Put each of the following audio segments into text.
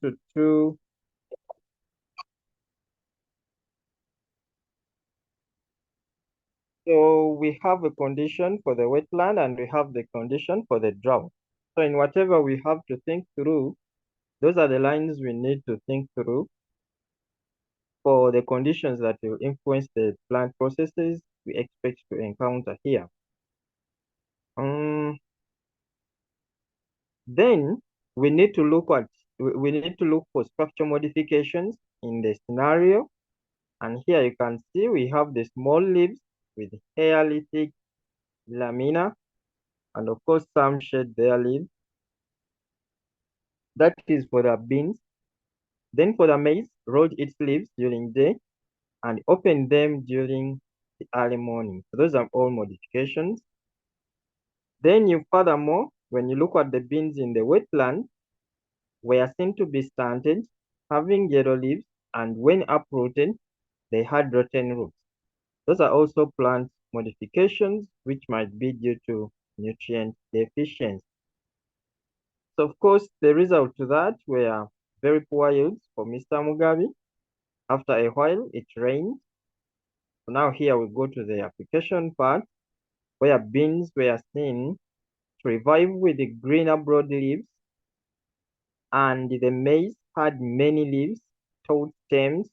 to 2. So we have a condition for the wetland and we have the condition for the drought. So in whatever we have to think through, those are the lines we need to think through for the conditions that will influence the plant processes we expect to encounter here. Then we need to look for structure modifications in the scenario. And here you can see we have the small leaves with hairly thick lamina, and of course some shed their leaves. That is for the beans. Then for the maize, rolled its leaves during day and open them during the early morning. So those are all modifications. Then furthermore, when you look at the beans in the wetland, were seen to be stunted, having yellow leaves, and when uprooted, they had rotten roots. Those are also plant modifications which might be due to nutrient deficiency. So of course, the result to that were very poor yields for Mr. Mugabe. After a while, it rained. So now here we go to the application part where beans were seen to revive with the greener broad leaves, and the maize had many leaves, tall stems,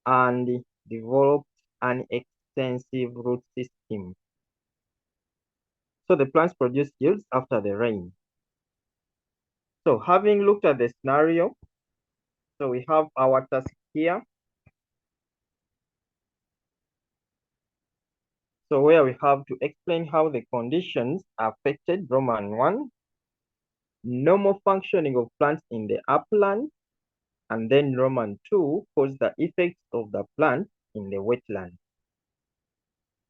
and developed an extensive root system. So the plants produced yields after the rain. So having looked at the scenario, so we have our task here. So where we have to explain how the conditions affected Roman 1, normal functioning of plants in the upland, and then Roman 2 cause the effects of the plant in the wetland.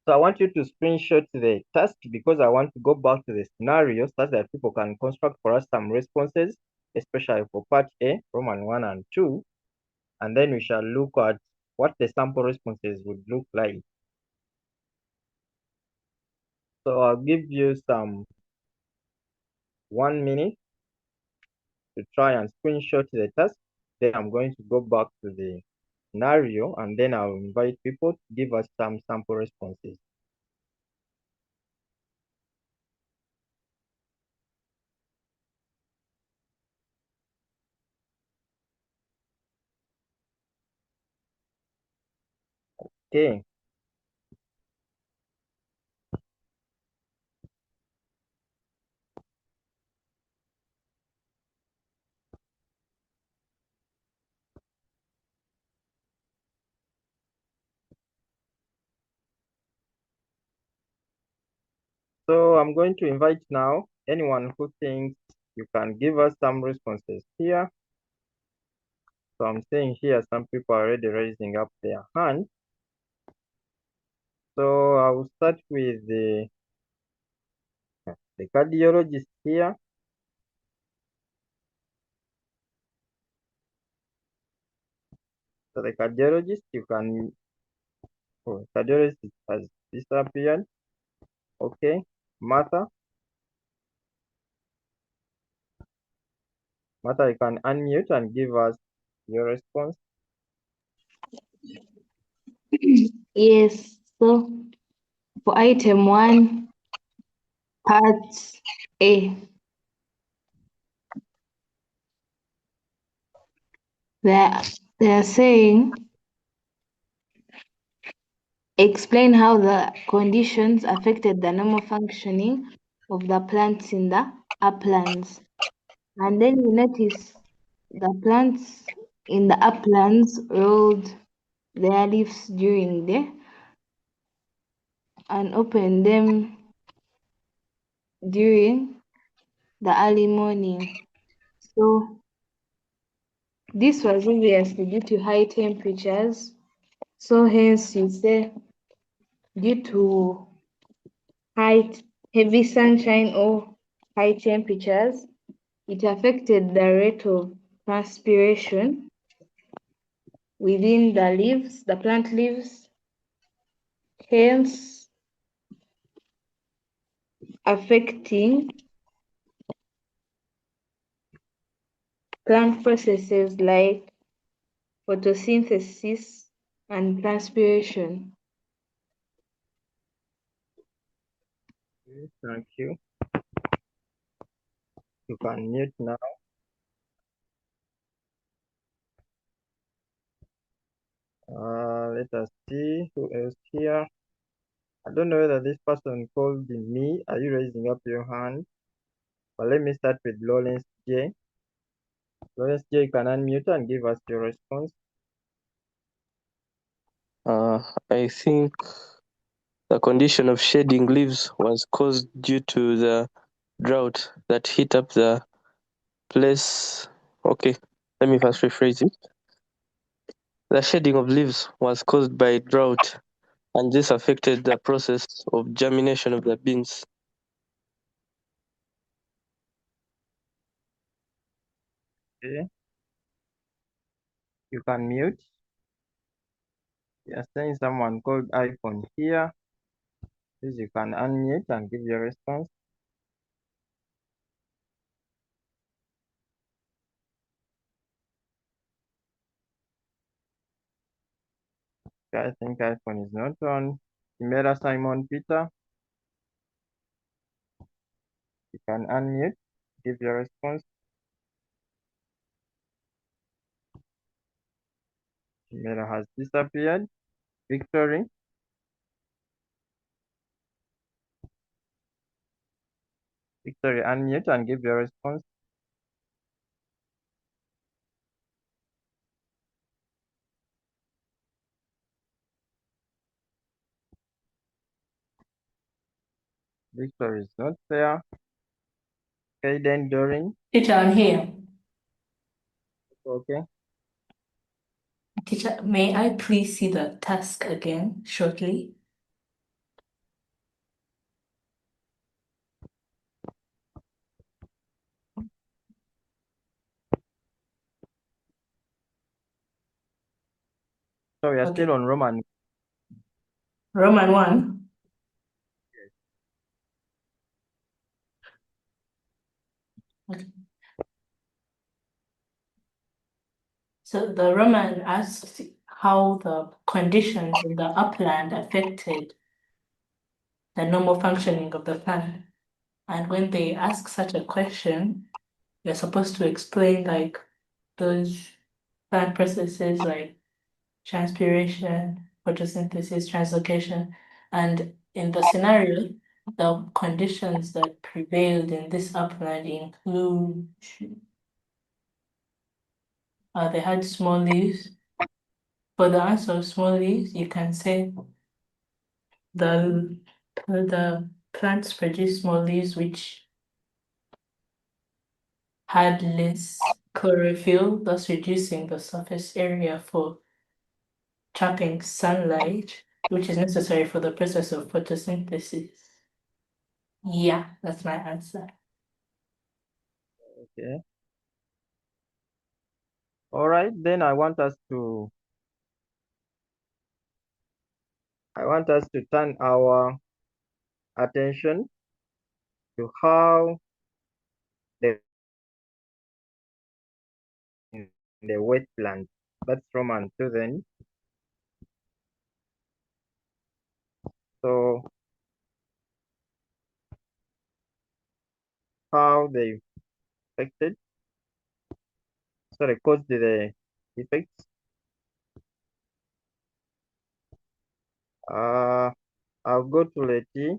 So I want you to screenshot the task because I want to go back to the scenario so that people can construct for us some responses, especially for part A, Roman 1 and 2. And then we shall look at what the sample responses would look like. So I'll give you some 1 minute to try and screenshot the task. Then I'm going to go back to the scenario and then I'll invite people to give us some sample responses. Okay. So I'm going to invite now anyone who thinks you can give us some responses here. So I'm seeing here some people are already raising up their hand. So I will start with the cardiologist here. So the cardiologist, you can, oh, cardiologist has disappeared. Okay, Martha, you can unmute and give us your response. Yes, so for item 1, part A, they're saying explain how the conditions affected the normal functioning of the plants in the uplands. And then you notice the plants in the uplands rolled their leaves during the day and opened them during the early morning. So this was obviously due to high temperatures. So hence you say due to heavy sunshine or high temperatures, it affected the rate of perspiration within the leaves, the plant leaves, hence affecting plant processes like photosynthesis and transpiration. Thank you. You can mute now. Let us see who else here. I don't know whether this person called me. Are you raising up your hand? But let me start with Lawrence J. Lawrence J, you can unmute and give us your response. I think the condition of shedding leaves was caused due to the drought that hit up the place. Okay, let me first rephrase it. The shedding of leaves was caused by drought, and this affected the process of germination of the beans. Okay. You can mute. You are saying someone called iPhone here. Please, you can unmute and give your response. Okay, I think iPhone is not on. Chimera Simon Peter, you can unmute, give your response. Chimera has disappeared. Victory, Victory, unmute and give your response. Victory is not there. Kaden Doring, Teacher, I'm here. okay. Teacher, may I please see the task again shortly? So we are Okay. still on Roman. Roman 1. Okay. So the Roman asks how the conditions in the upland affected the normal functioning of the plant. And when they ask such a question, you're supposed to explain like those plant processes like transpiration, photosynthesis, translocation. And in the scenario, the conditions that prevailed in this upland include they had small leaves. For the answer of small leaves, you can say the plants produce small leaves which had less chlorophyll, thus reducing the surface area for trapping sunlight, which is necessary for the process of photosynthesis. Yeah, that's my answer. Okay. All right, then I want us to turn our attention to how the wetland. That's Roman 2 then. So how they affected, sorry, caused the effects. I'll go to Leti.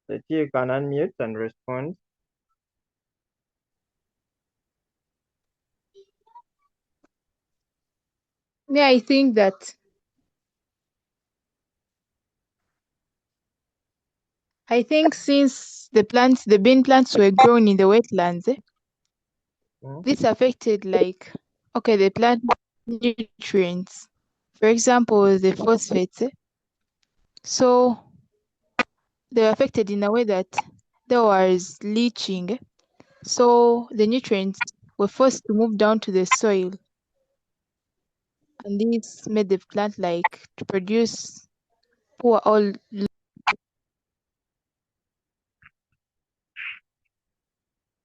Leti, you can unmute and respond. Yeah, I think since the bean plants were grown in the wetlands, this affected the plant nutrients. For example, the phosphates. So they were affected in a way that there was leaching. So the nutrients were forced to move down to the soil. And this made the plant to produce poor or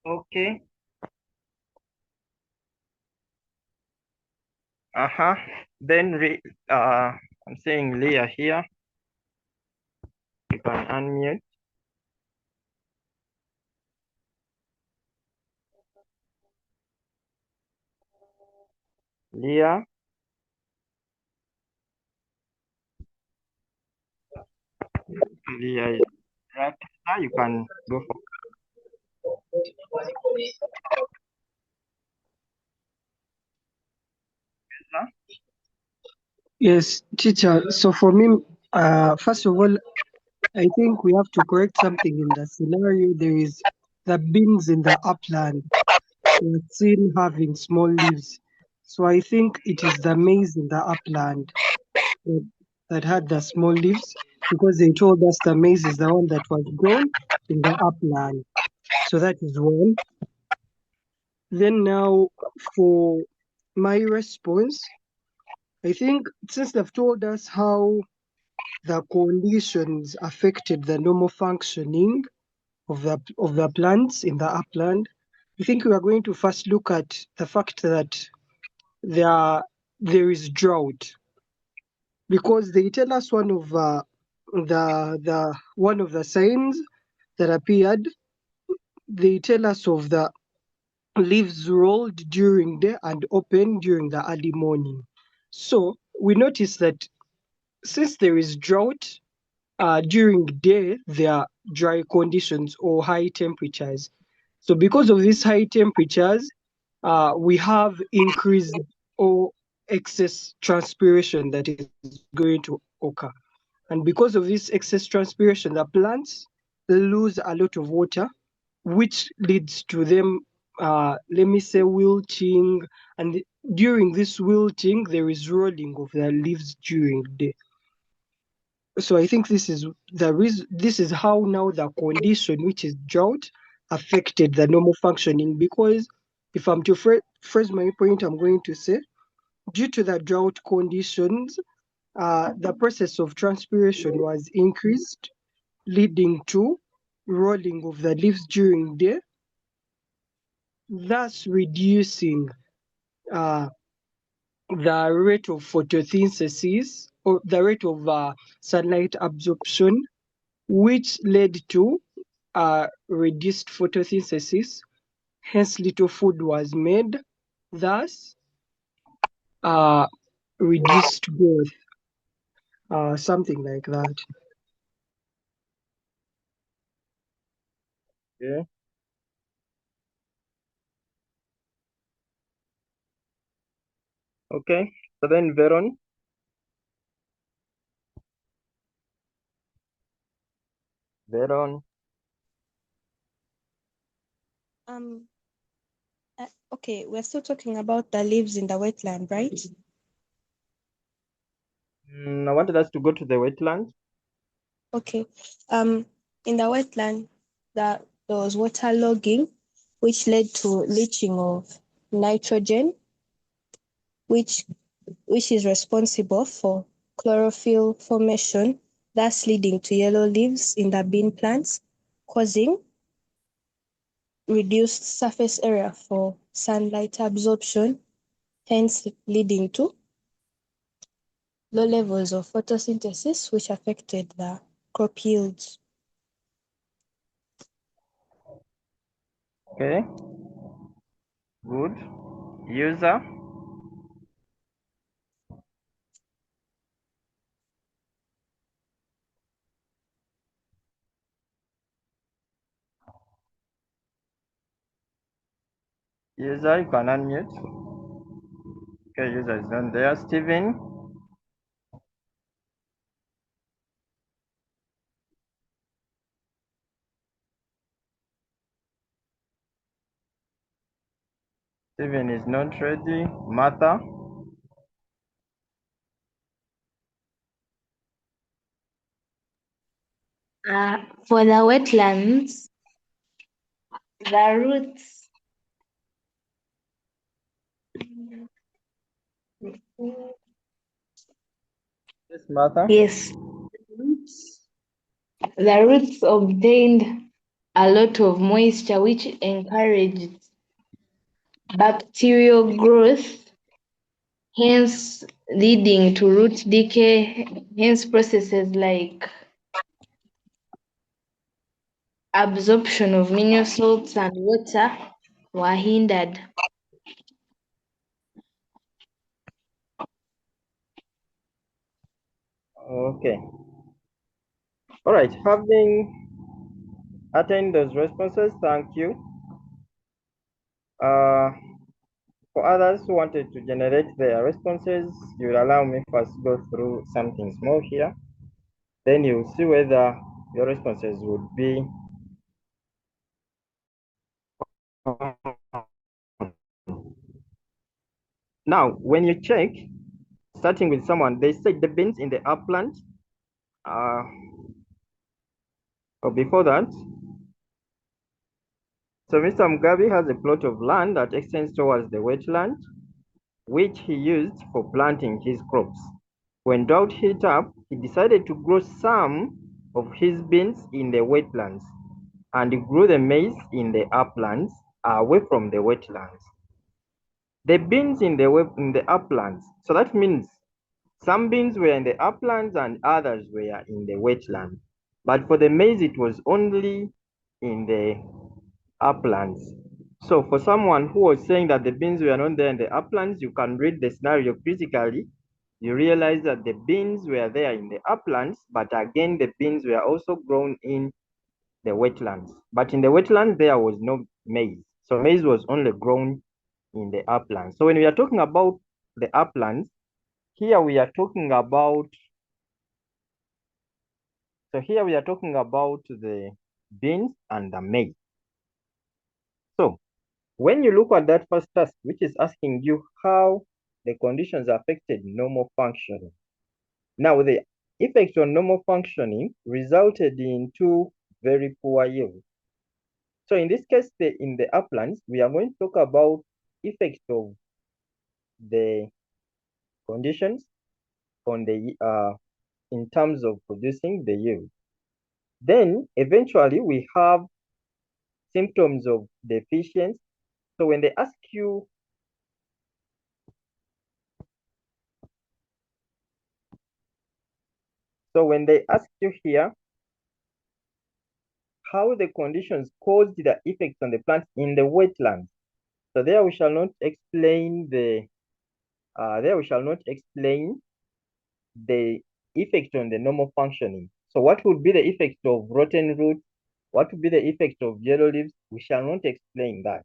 Okay. Then I'm saying Leah here. You can unmute. Leah. Leah is right. Now you can go for Lisa. Yes, teacher. So for me, first of all, I think we have to correct something in the scenario. There is the beans in the upland were seen having small leaves. So I think it is the maize in the upland that, that had the small leaves because they told us the maize is the one that was grown in the upland. So that is one. Then now for my response, I think since they've told us how the conditions affected the normal functioning of the plants in the upland, I think we are going to first look at the fact that there is drought because they tell us one of the one of the signs that appeared. They tell us of the leaves rolled during day and open during the early morning. So we notice that since there is drought, during day there are dry conditions or high temperatures. So because of these high temperatures, we have increased or excess transpiration that is going to occur. And because of this excess transpiration, the plants lose a lot of water, which leads to them, let me say, wilting. And during this wilting, there is rolling of the leaves during the day. So I think this is the reason. This is how now the condition, which is drought, affected the normal functioning. Because if I'm to phrase my point, I'm going to say, due to the drought conditions, the process of transpiration was increased, leading to rolling of the leaves during day, thus reducing uh, the rate of photosynthesis or the rate of sunlight absorption, which led to reduced photosynthesis. Hence, little food was made, thus uh, reduced growth, something like that. Okay. Okay. So then Veron. Veron. Um, okay, we're still talking about the leaves in the wetland, right? I wanted us to go to the wetlands. Okay. In the wetland, there was waterlogging, which led to leaching of nitrogen, which is responsible for chlorophyll formation, thus leading to yellow leaves in the bean plants, causing reduced surface area for sunlight absorption, hence leading to low levels of photosynthesis, which affected the crop yields. Okay. Good. User. User, you can unmute. Okay, user is not there. Steven. Steven is not ready. Martha. For the wetlands, the roots. Yes, Martha. Yes, the roots obtained a lot of moisture, which encourages bacterial growth, hence leading to root decay, hence processes like absorption of mineral salts and water were hindered. Okay. All right. Having attained those responses, thank you. For others who wanted to generate their responses, you will allow me first go through something small here. Then you'll see whether your responses would be now. When you check, starting with someone, they said the beans in the upland. Or before that, so Mr. Mugabe has a plot of land that extends towards the wetland, which he used for planting his crops. When drought hit up, he decided to grow some of his beans in the wetlands and grew the maize in the uplands away from the wetlands. The beans in the uplands, so that means some beans were in the uplands and others were in the wetlands. But for the maize, it was only in the uplands. So for someone who was saying that the beans were not there in the uplands, you can read the scenario critically. You realize that the beans were there in the uplands, but again, the beans were also grown in the wetlands. But in the wetlands, there was no maize. So maize was only grown in the uplands. So when we are talking about the uplands, here we are talking about, the beans and the maize. So when you look at that first task, which is asking you how the conditions affected normal functioning. Now, the effect on normal functioning resulted in two very poor yields. So in this case, in the uplands, we are going to talk about effect of the conditions on the in terms of producing the yield. Then eventually we have symptoms of deficiency. So when they ask you here how the conditions caused the effects on the plants in the wetlands, so there we shall not explain the effect on the normal functioning. So what would be the effect of rotten roots? What would be the effect of yellow leaves? We shall not explain that.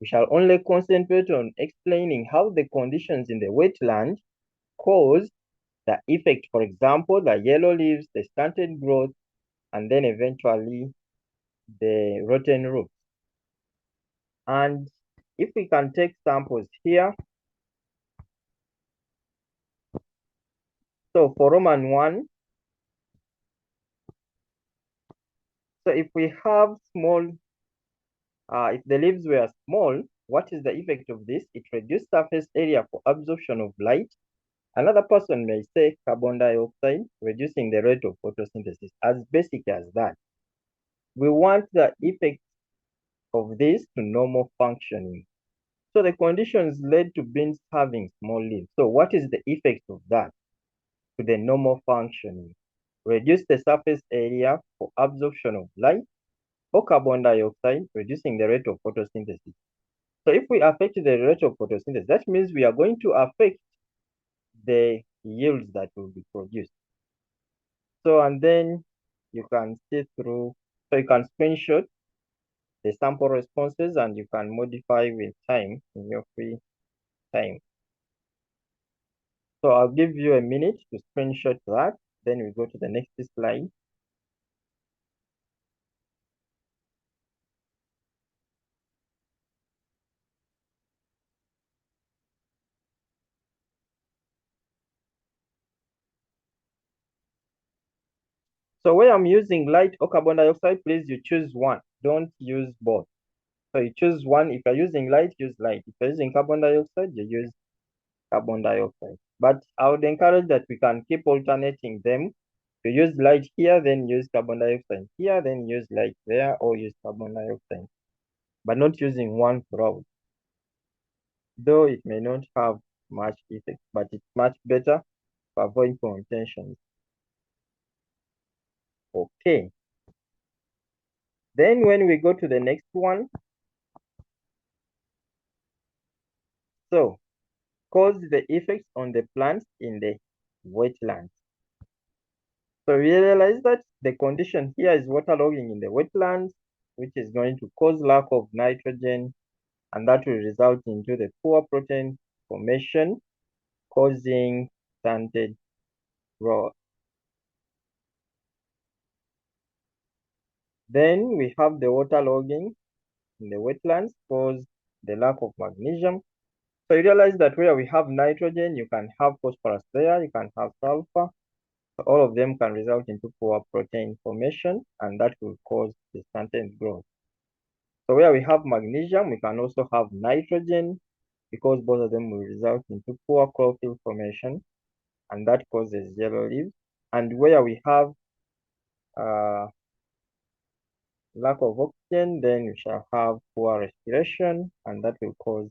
We shall only concentrate on explaining how the conditions in the wetland cause the effect. For example, the yellow leaves, the stunted growth, and then eventually the rotten roots. And if we can take samples here, so for Roman 1, so if we have small, if the leaves were small, what is the effect of this? It reduced surface area for absorption of light. Another person may say carbon dioxide, reducing the rate of photosynthesis. As basic as that. We want the effect of this to normal functioning. So the conditions led to beans having small leaves. So what is the effect of that to the normal functioning? Reduce the surface area for absorption of light, or carbon dioxide, reducing the rate of photosynthesis. So if we affect the rate of photosynthesis, that means we are going to affect the yields that will be produced. So, and then you can see through, so you can screenshot the sample responses and you can modify with time in your free time. So I'll give you a minute to screenshot that. Then we go to the next slide. So where I'm using light or carbon dioxide, please you choose one. Don't use both. So you choose one. If you're using light, use light. If you're using carbon dioxide, you use carbon dioxide. But I would encourage that we can keep alternating them If you use light here, then use carbon dioxide here, then use light there, or use carbon dioxide, but not using one throughout. Though it may not have much effect, but it's much better to avoid contentions. Okay. Then when we go to the next one, so cause the effects on the plants in the wetlands. So we realize that the condition here is waterlogging in the wetlands, which is going to cause lack of nitrogen, and that will result into the poor protein formation, causing stunted growth. Then we have the waterlogging in the wetlands cause the lack of magnesium. So you realize that where we have nitrogen, you can have phosphorus there, you can have sulfur. So all of them can result into poor protein formation, and that will cause the stunted growth. So where we have magnesium, we can also have nitrogen, because both of them will result into poor chlorophyll formation, and that causes yellow leaves. And where we have lack of oxygen, then we shall have poor respiration, and that will cause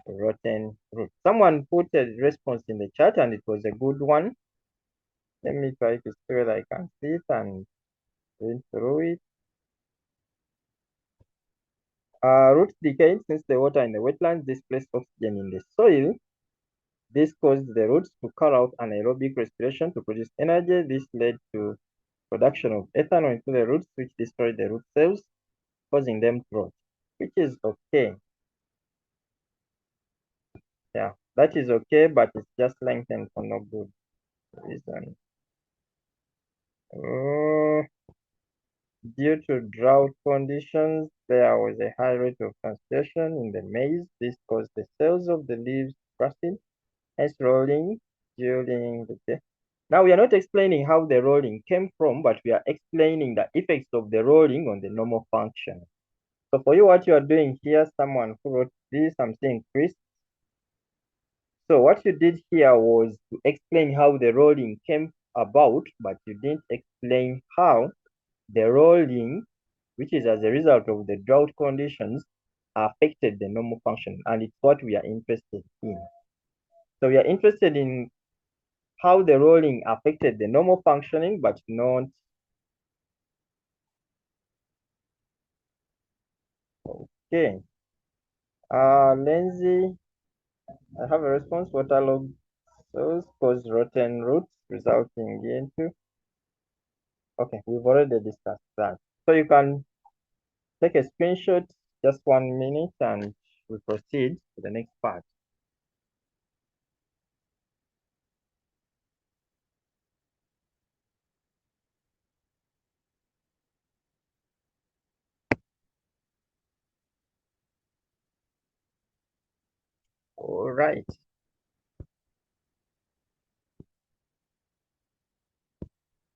rotten roots. Someone put a response in the chat, and it was a good one. Let me try to see whether I can see it and read through it. Root decay. Since the water in the wetlands displaced oxygen in the soil, this caused the roots to carry out anaerobic respiration to produce energy. This led to production of ethanol into the roots, which destroyed the root cells, causing them to rot, which is okay. Yeah, that is okay, but it's just lengthened for no good reason. Due to drought conditions, there was a high rate of transpiration in the maize. This caused the cells of the leaves to crusting, hence rolling during the day. Now, we are not explaining how the rolling came from, but we are explaining the effects of the rolling on the normal function. So for you, what you are doing here, someone who wrote this, I'm saying Chris. So what you did here was to explain how the rolling came about, but you didn't explain how the rolling, which is as a result of the drought conditions, affected the normal function, and it's what we are interested in. So we are interested in how the rolling affected the normal functioning, but not. Okay. Lindsay, I have a response. Waterlogged cells cause rotten roots, resulting into. Okay, we've already discussed that. So you can take a screenshot, just 1 minute, and we proceed to the next part. All right.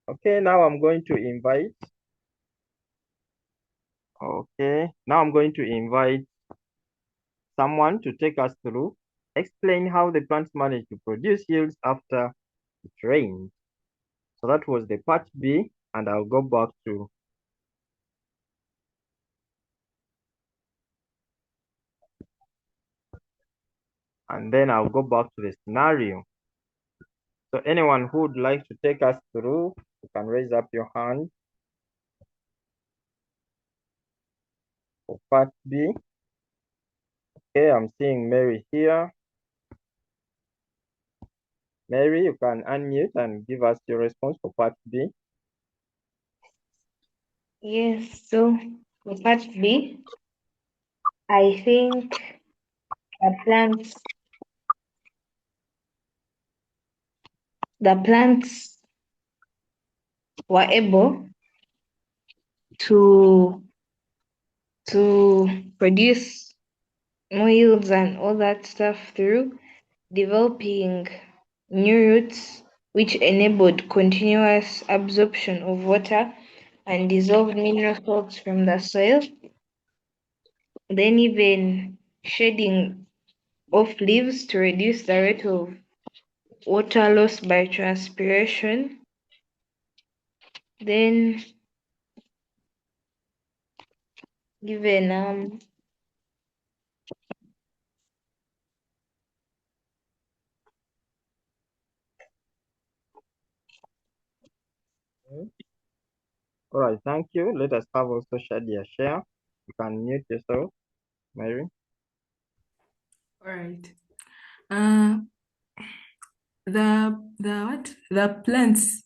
Okay, now I'm going to invite. Okay, now I'm going to invite someone to take us through, explain how the plants manage to produce yields after it rains. So that was the part B, and I'll go back to and then I'll go back to the scenario. So anyone who would like to take us through, you can raise up your hand for part B. Okay, I'm seeing Mary here. Mary, you can unmute and give us your response for part B. Yes, so for part B, I think the plants were able to produce more yields and all that stuff through developing new roots, which enabled continuous absorption of water and dissolved mineral salts from the soil. Then even shedding off leaves to reduce the rate of water loss by transpiration. Then given Okay. All right, thank you. Let us have also Shadia share. You can mute yourself, Mary. All right. Uh, the plants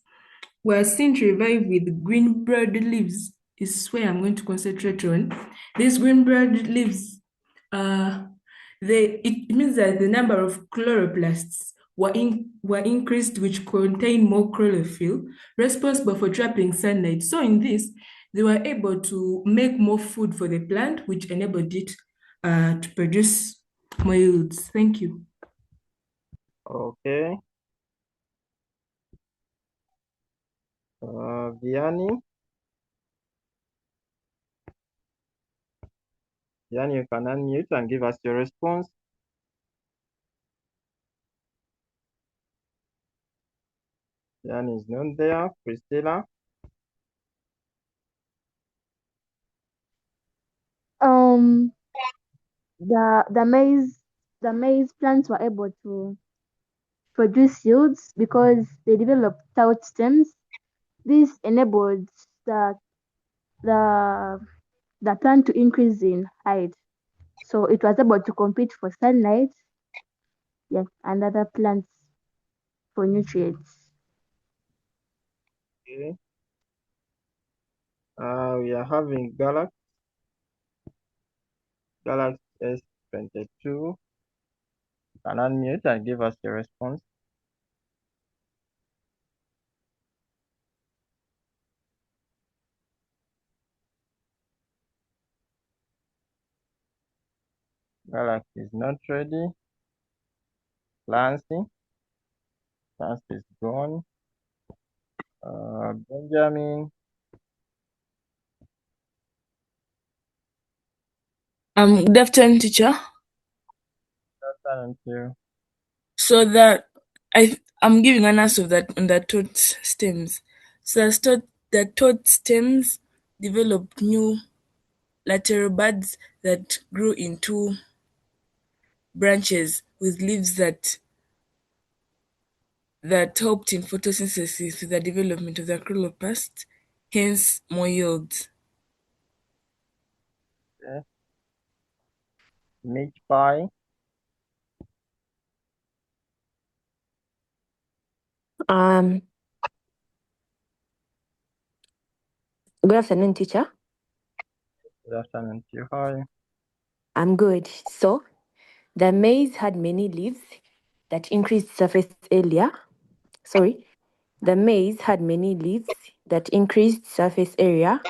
were seen to revive with green broad leaves. Is where I'm going to concentrate on. These green broad leaves, it means that the number of chloroplasts were increased, which contain more chlorophyll, responsible for trapping sunlight. So in this, they were able to make more food for the plant, which enabled it to produce more yields. Thank you. Okay. Vianney. Vianney, you can unmute and give us your response. Vianney is not there. Priscilla. the maize plants were able to produce yields because they developed stout stems. This enabled the the plant to increase in height. So it was able to compete for sunlight, yes, and other plants for nutrients. Okay. We are having Galax S22. Can unmute and give us your response. Galax is not ready. Clancy. Clancy is gone. Benjamin. Good afternoon, teacher. Thank you. So I'm giving an answer of that on the thought stems. So the thought stems developed new lateral buds that grew into branches with leaves that helped in photosynthesis with the development of the chloroplast, hence more yields. Okay. Meat pie. Good afternoon, teacher. Good afternoon to you. Hi. I'm good. So, the maize had many leaves that increased surface area. The maize had many leaves that increased surface area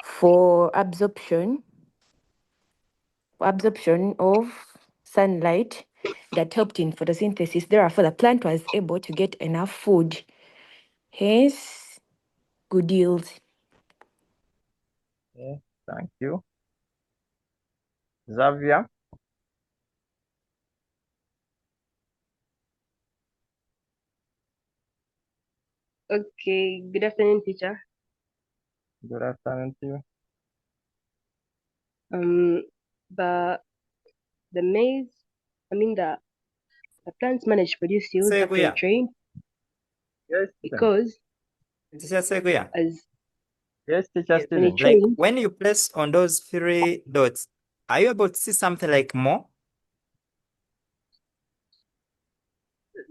for absorption of sunlight that helped in photosynthesis. Therefore, the plant was able to get enough food. Hence, good yields. Okay. Thank you. Xavier. Okay, good afternoon, teacher. Good afternoon to you. The maize, the plants manage to produce yields after Seguya. it rained Yes, because Teacher Seguya. yes, teacher when Steven. it Like rains, when you place on those 3 dots, are you able to see something like more?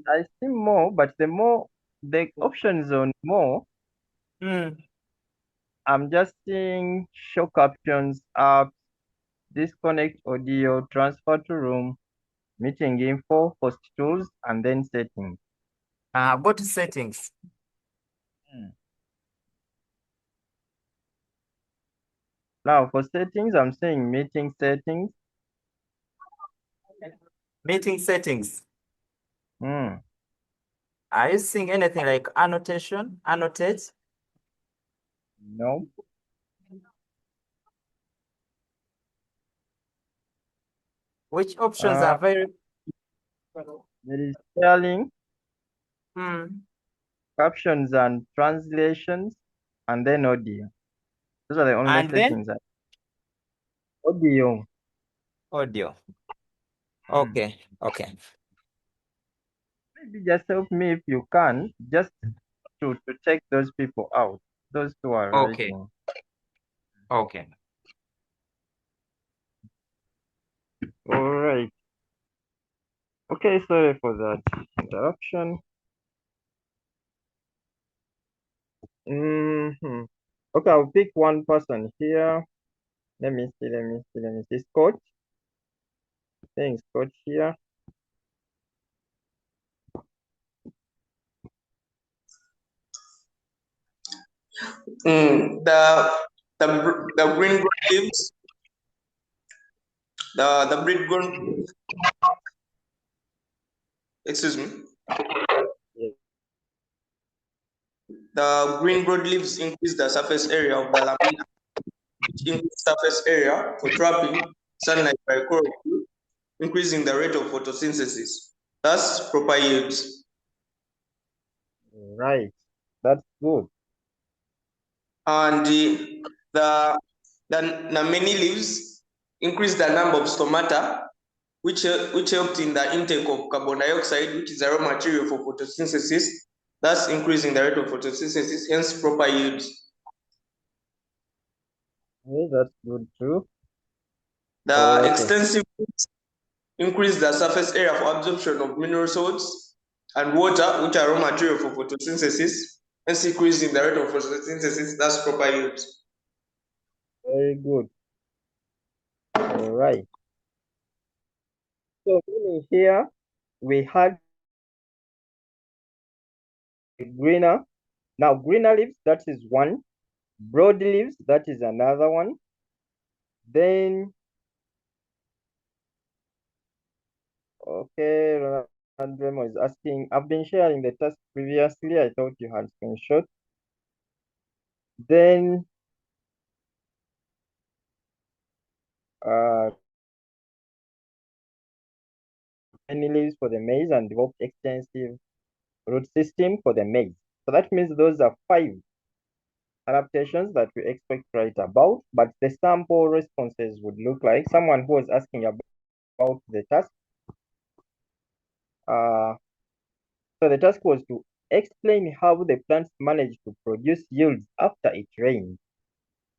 I see more, but the options on more, I'm just seeing show captions, apps, disconnect audio, transfer to room, meeting info, host tools, and then settings. Go to settings. Now for settings, I'm saying meeting settings. Meeting settings. Hmm. Are you seeing anything like annotation? Annotate? No. Which options are very There is spelling, Hmm. captions and translations, and then audio. Those are the only And then settings. Audio. audio. Okay, okay. Maybe just help me if you can, just to take those people out. Those two are Okay, writing. okay. All right. Okay, sorry for that interruption. Okay, I'll pick one person here. Let me see. Scott. Saying Scott here. The green growth leaves, the breed growth, excuse me, Yeah. the green broad leaves increase the surface area of the lamina, which increase surface area for trapping sunlight by chlorophyll, increasing the rate of photosynthesis, thus proper yields. Right. That's good. And the many leaves increase the number of stomata, which helped in the intake of carbon dioxide, which is the raw material for photosynthesis, thus increasing the rate of photosynthesis, hence proper yields. Yeah, that's good too. The extensive roots increase the surface area for absorption of mineral salts and water, which are raw material for photosynthesis, hence increasing the rate of photosynthesis, thus proper yields. Very good. All right. So meaning here we had greener. Now greener leaves, that is one. Broad leaves, that is another one. Then okay, Ronald Remo is asking, I've been sharing the task previously. I thought you had screenshot. Then many leaves for the maize and developed extensive root system for the maize. So that means those are 5 adaptations that we expect right about, but the sample responses would look like someone who was asking about the task. So the task was to explain how the plants manage to produce yields after it rains.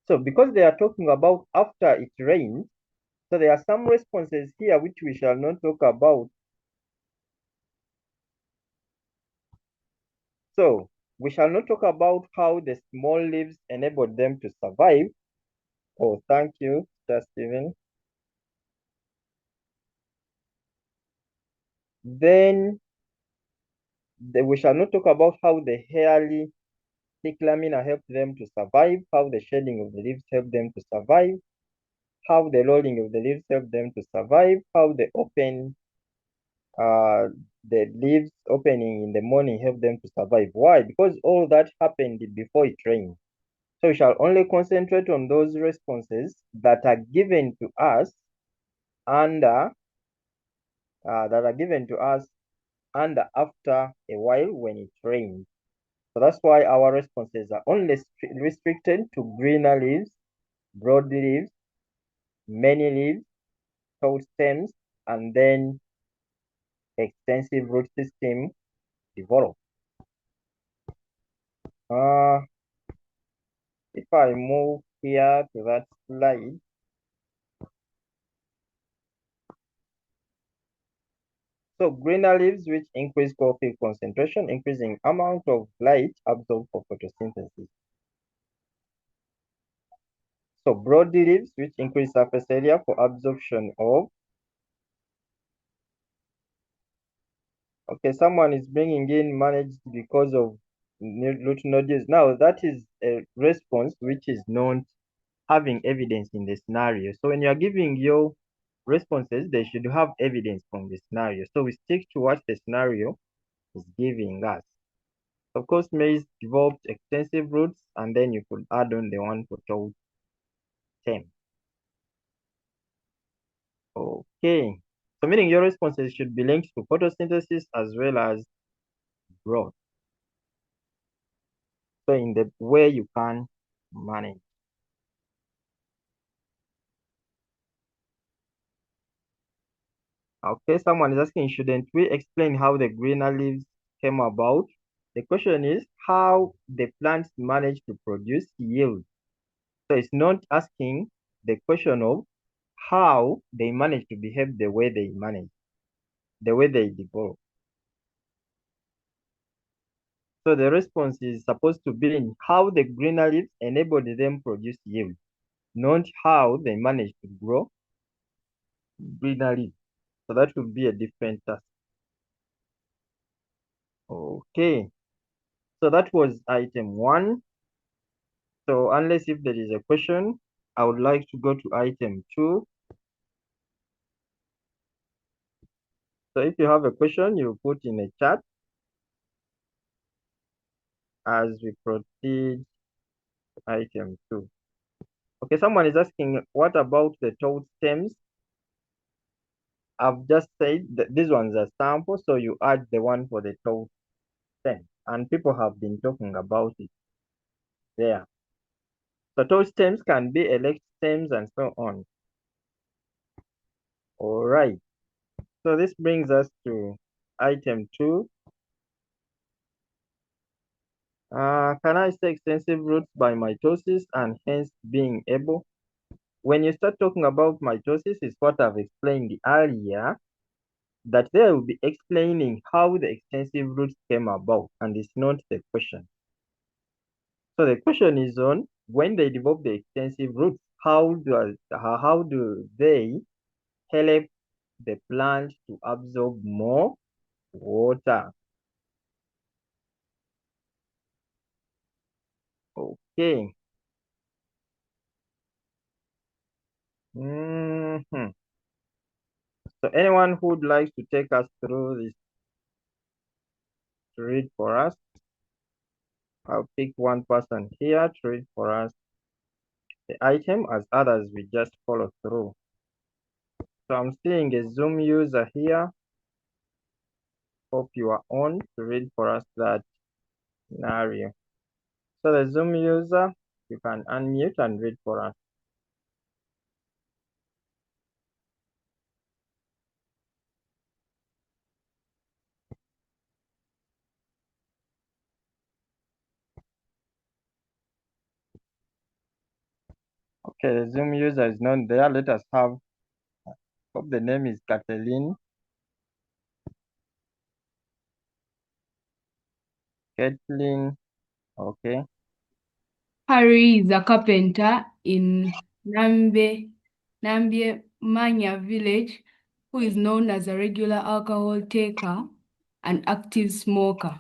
So because they are talking about after it rains, so there are some responses here which we shall not talk about. So we shall not talk about how the small leaves enabled them to survive. Oh, thank you, Mr. Steven. Then we shall not talk about how the hairy thick lamina helped them to survive, how the shading of the leaves helped them to survive, how the rolling of the leaves helped them to survive, how the leaves opening in the morning helped them to survive. Why? Because all that happened before it rained. So we shall only concentrate on those responses that are given to us under and after a while when it rains. So that's why our responses are only restricted to greener leaves, broad leaves, many leaves, tall stems, and then extensive root system developed. If I move here to that slide, so greener leaves which increase chlorophyll concentration, increasing amount of light absorbed for photosynthesis. So broad leaves which increase surface area for absorption of. Okay, someone is bringing in managed because of root nodules. Now that is a response which is not having evidence in the scenario. So when you are giving your responses, they should have evidence from the scenario. So we stick to what the scenario is giving us. Of course, maize developed extensive roots, and then you could add on the one for tall stem. Okay. So meaning your responses should be linked to photosynthesis as well as growth. So in the way you can manage. Okay, someone is asking, shouldn't we explain how the greener leaves came about? The question is how the plants manage to produce yield. So it's not asking the question of how they manage to behave the way they manage, the way they develop. So the response is supposed to be in how the greener leaves enabled them produce yield, not how they manage to grow greener leaves. So that would be a different task. Okay. So that was item 1. So unless if there is a question, I would like to go to item 2. So if you have a question, you put in a chat as we proceed to item 2. Okay, someone is asking, what about the toad stems? I've just said that these ones are sample, so you add the one for the toad stem. And people have been talking about it there. So toad stems can be elect stems and so on. All right. So this brings us to item 2. Can I say extensive roots by mitosis and hence being able? When you start talking about mitosis, is what I've explained earlier, that they will be explaining how the extensive roots came about, and it's not the question. So the question is on when they develop the extensive roots, how do they help the plant to absorb more water? Okay. So anyone who would like to take us through this to read for us? I'll pick one person here to read for us the item, as others we just follow through. So I'm seeing a Zoom user here. Hope you are on to read for us that scenario. So the Zoom user, you can unmute and read for us. Okay, the Zoom user is not there. Let us have, hope the name is Kathleen. Kathleen, okay. Harry is a carpenter in Nambie Manya village who is known as a regular alcohol taker and active smoker.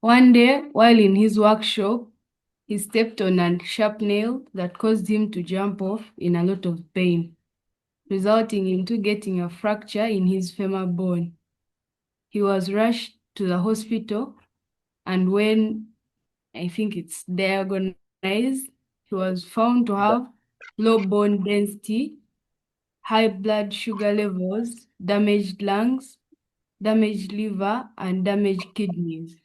One day, while in his workshop, he stepped on a sharp nail that caused him to jump off in a lot of pain, resulting into getting a fracture in his femur bone. He was rushed to the hospital, and when I think it's diagnosed, he was found to have low bone density, high blood sugar levels, damaged lungs, damaged liver, and damaged kidneys.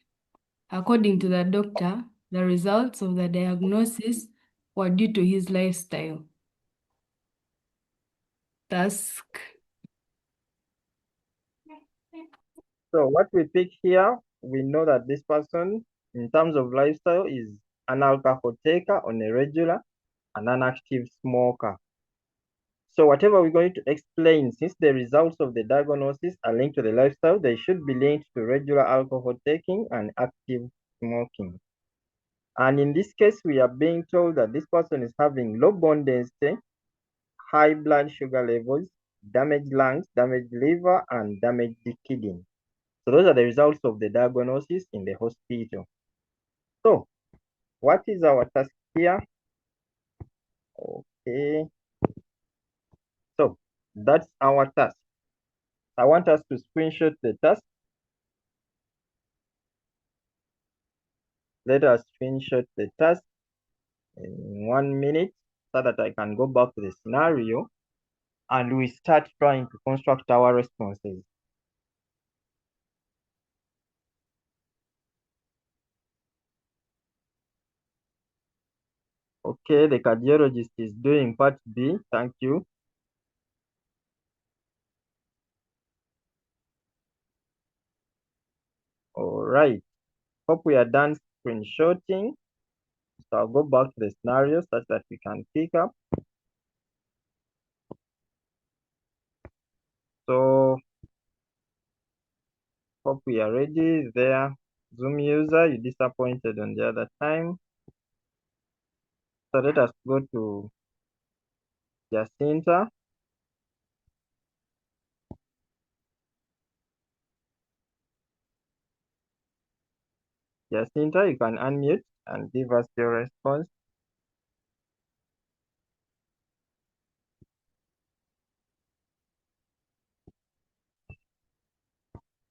According to the doctor, the results of the diagnosis were due to his lifestyle. Task. So what we pick here, we know that this person, in terms of lifestyle, is an alcohol taker on a regular and an active smoker. So whatever we're going to explain, since the results of the diagnosis are linked to the lifestyle, they should be linked to regular alcohol taking and active smoking. And in this case, we are being told that this person is having low bone density, high blood sugar levels, damaged lungs, damaged liver, and damaged kidney. So those are the results of the diagnosis in the hospital. So what is our task here? Okay. So that's our task. I want us to screenshot the task. Let us screenshot the task in 1 minute so that I can go back to the scenario and we start trying to construct our responses. Okay, the cardiologist is doing part B. Thank you. All right. Hope we are done screenshotting. So I'll go back to the scenario such that we can pick up. So hope we are ready there. Zoom user, you disappointed on the other time. So let us go to Jacinta. Jacinta, you can unmute and give us your response.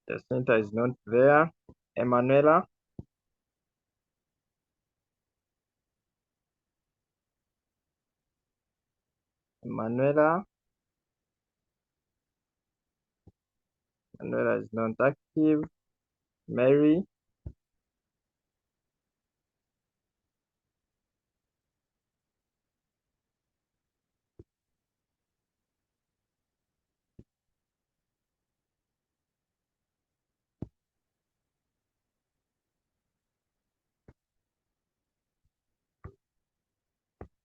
Jacinta is not there. Emanuela. Emanuela. Emanuela is not active. Mary.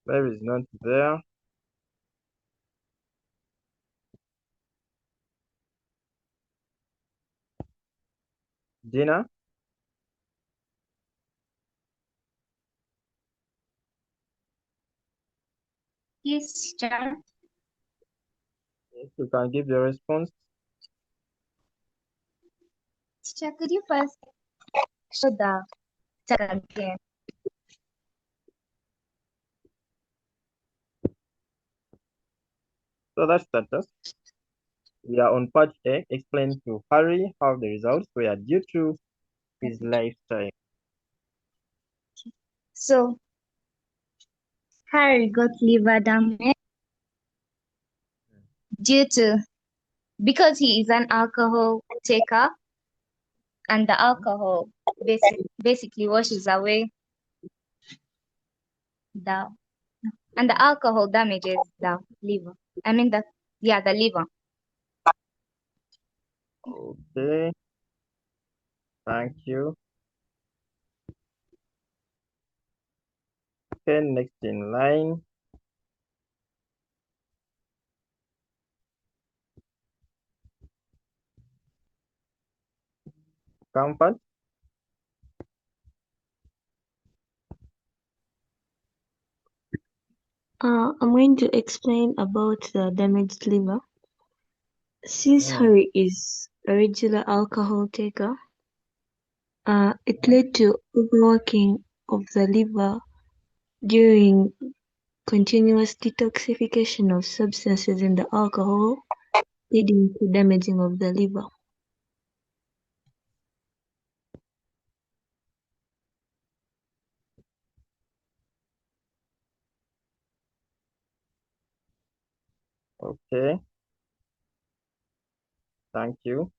Mary is not there. Dina. Yes, teacher. Yes, you can give your response. Teacher, could you first show the check again? So that's status. We are on part A. Explain to Harry how the results were due to his lifestyle. So, Harry got liver damage because he is an alcohol taker, and the alcohol basically washes away the and the alcohol damages the liver. I mean the liver. Okay, thank you. Okay, next in line. Comfort. I'm going to explain about the damaged liver. Since Harry is a regular alcohol taker, it led to overworking of the liver during continuous detoxification of substances in the alcohol, leading to damaging of the liver. Okay, thank you.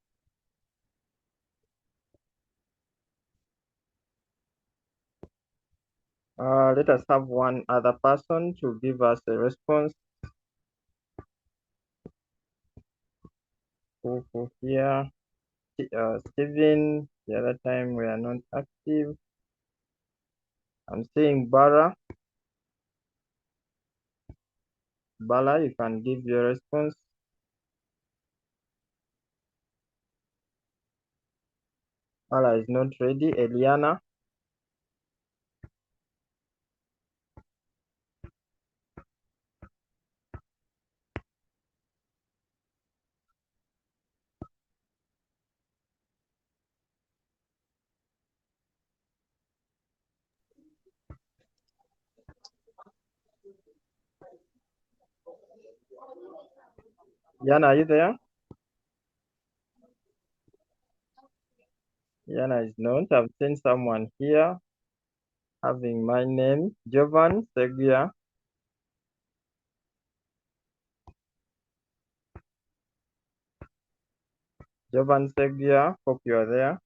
Let us have one other person to give us a response. Who here? Steven, the other time we are not active. I'm seeing Bara. Bala, you can give your response. Bala is not ready. Eliana. Yana, are you there? Yana is not. I've seen someone here having my name, Jovan Seguia. Jovan Seguia, hope you are there.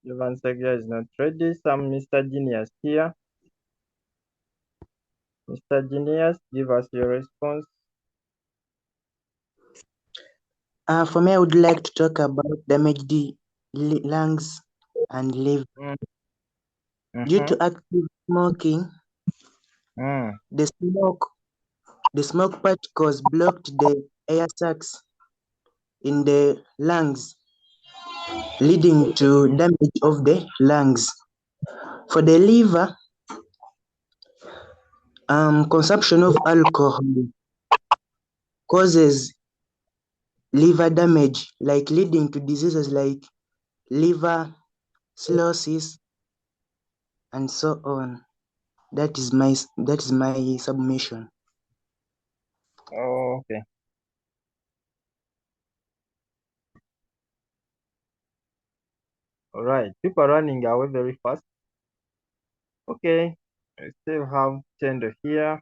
Ivan Segia is not ready. Some Mr. Genius here. Mr. Genius, give us your response. For me, I would like to talk about damaged lungs and liver. Due to active smoking, the smoke particles blocked the air sacs in the lungs, leading to damage of the lungs. For the liver, consumption of alcohol causes liver damage, like leading to diseases like liver cirrhosis and so on. That is my submission. Oh, okay. All right. People are running away very fast. Okay. I still have Tendo here.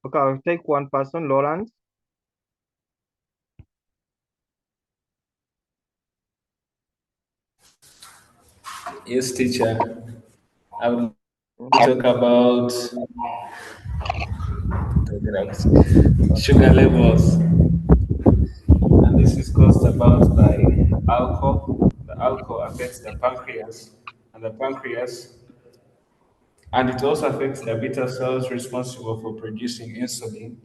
Okay, I'll take one person, Lawrence. Yes, teacher. I will talk about sugar levels. And this is caused about by alcohol. The alcohol affects the pancreas, and the pancreas, and it also affects the beta cells responsible for producing insulin,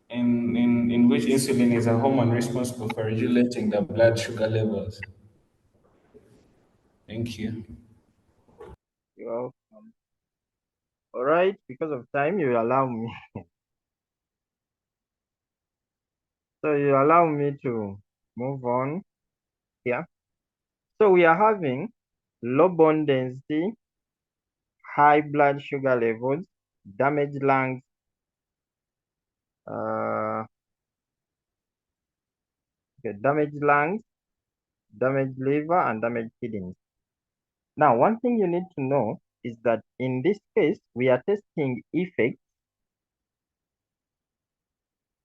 in which insulin is a hormone responsible for regulating the blood sugar levels. Thank you. You're welcome. All right, because of time, you allow me. So you allow me to move on here. So we are having low bone density, high blood sugar levels, damaged lungs, damaged lungs, damaged liver, and damaged kidneys. Now, one thing you need to know is that in this case, we are testing effects.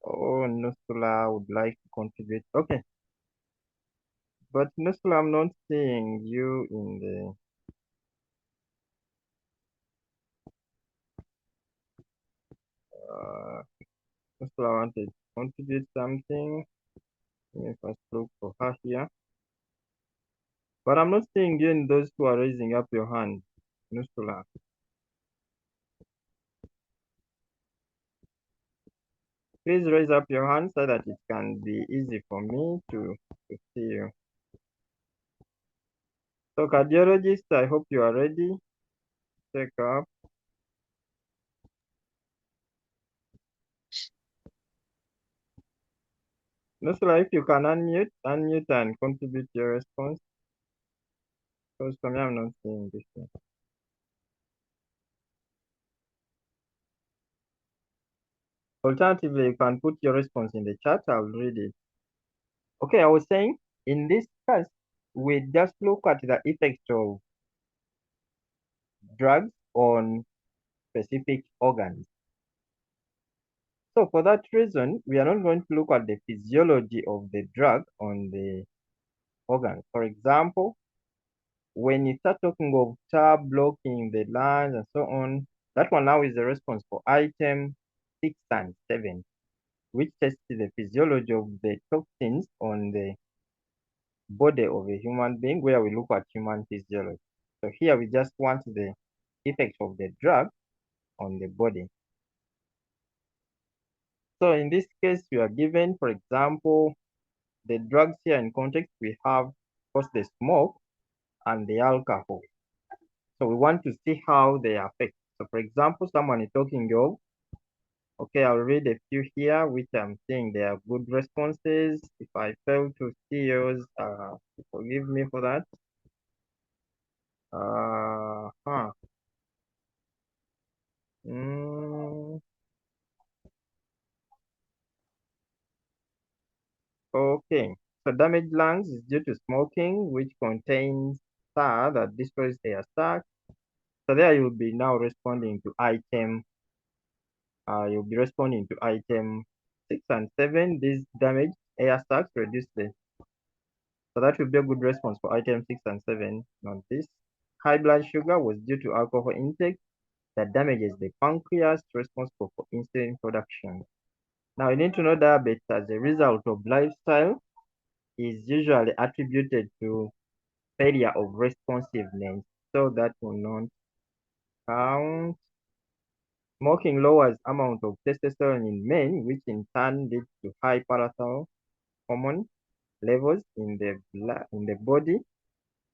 Oh, Nusula would like to contribute. Okay. But Nusula, I'm not seeing you in the... Nusula wanted to contribute something. Let me first look for her here. But I'm not seeing you in those who are raising up your hand, Nusula. Please raise up your hand so that it can be easy for me to see you. So cardiologist, I hope you are ready. Check up. Nusula, if you can unmute and contribute your response. Because for me, I'm not seeing this one. Alternatively, you can put your response in the chat. I'll read it. Okay, I was saying, in this case, we just look at the effects of drugs on specific organs. So for that reason, we are not going to look at the physiology of the drug on the organ. For example, when you start talking of tab blocking the lungs and so on, that one now is the response for item 6 and 7, which tests the physiology of the toxins on the body of a human being, where we look at human physiology. So here we just want the effects of the drug on the body. So in this case, we are given, for example, the drugs here in context, we have, of course, the smoke and the alcohol. So we want to see how they affect. So for example, someone is talking of, okay, I'll read a few here, which I'm seeing they are good responses. If I fail to see yours, forgive me for that. Okay, so damaged lungs is due to smoking, which contains tar that destroys air sac. So there you'll be now responding to item you'll be responding to item 6 and 7. These damaged air sacs reduce the. So that will be a good response for item 6 and 7. Now this high blood sugar was due to alcohol intake that damages the pancreas responsible for insulin production. Now you need to know diabetes as a result of lifestyle is usually attributed to failure of responsiveness. So that will not count. Smoking lowers amount of testosterone in men, which in turn leads to high parathyroid hormone levels in the body,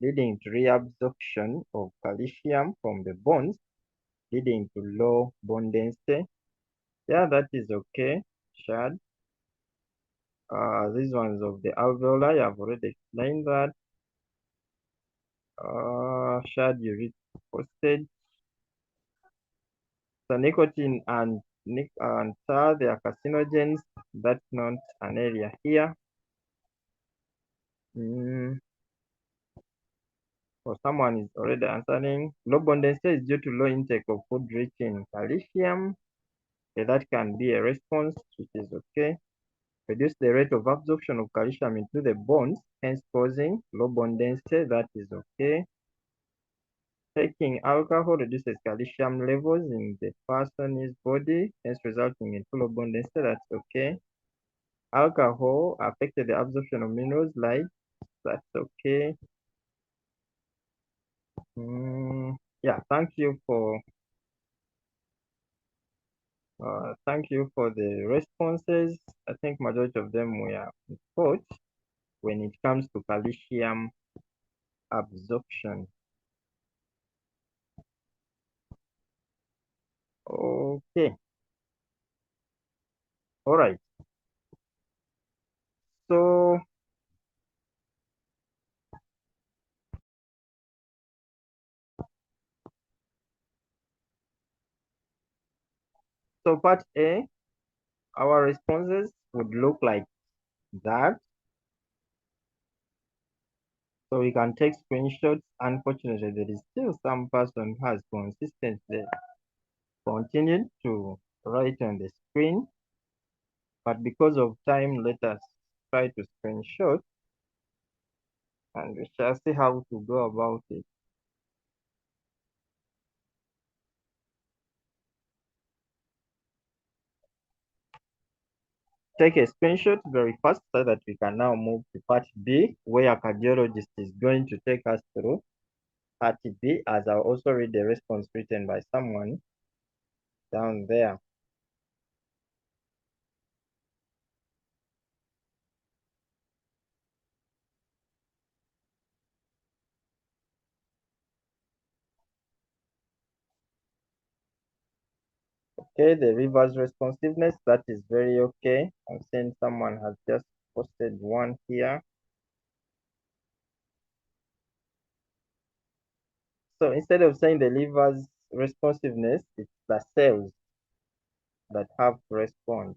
leading to reabsorption of calcium from the bones, leading to low bone density. Yeah, that is okay, Shad. These ones of the alveoli, I've already explained that. Shad, you read posted. So nicotine and tar, they are carcinogens. That's not an area here. So someone is already answering. Low bone density is due to low intake of food rich in calcium. Okay, that can be a response, which is okay. Reduce the rate of absorption of calcium into the bones, hence causing low bone density. That is okay. Taking alcohol reduces calcium levels in the person's body, hence resulting in low bone density. That's okay. Alcohol affected the absorption of minerals like, that's okay. Yeah, thank you for the responses. I think majority of them were put when it comes to calcium absorption. Okay. All right. So part A, our responses would look like that. So we can take screenshots. Unfortunately, there is still some person who has consistently continued to write on the screen, but because of time, let us try to screenshot and we shall see how to go about it. Take a screenshot very fast so that we can now move to part B, where a cardiologist is going to take us through part B, as I'll also read the response written by someone down there. Okay, the reverse responsiveness, that is very okay. I'm seeing someone has just posted one here. So instead of saying the liver's responsiveness, it's the cells that have to respond.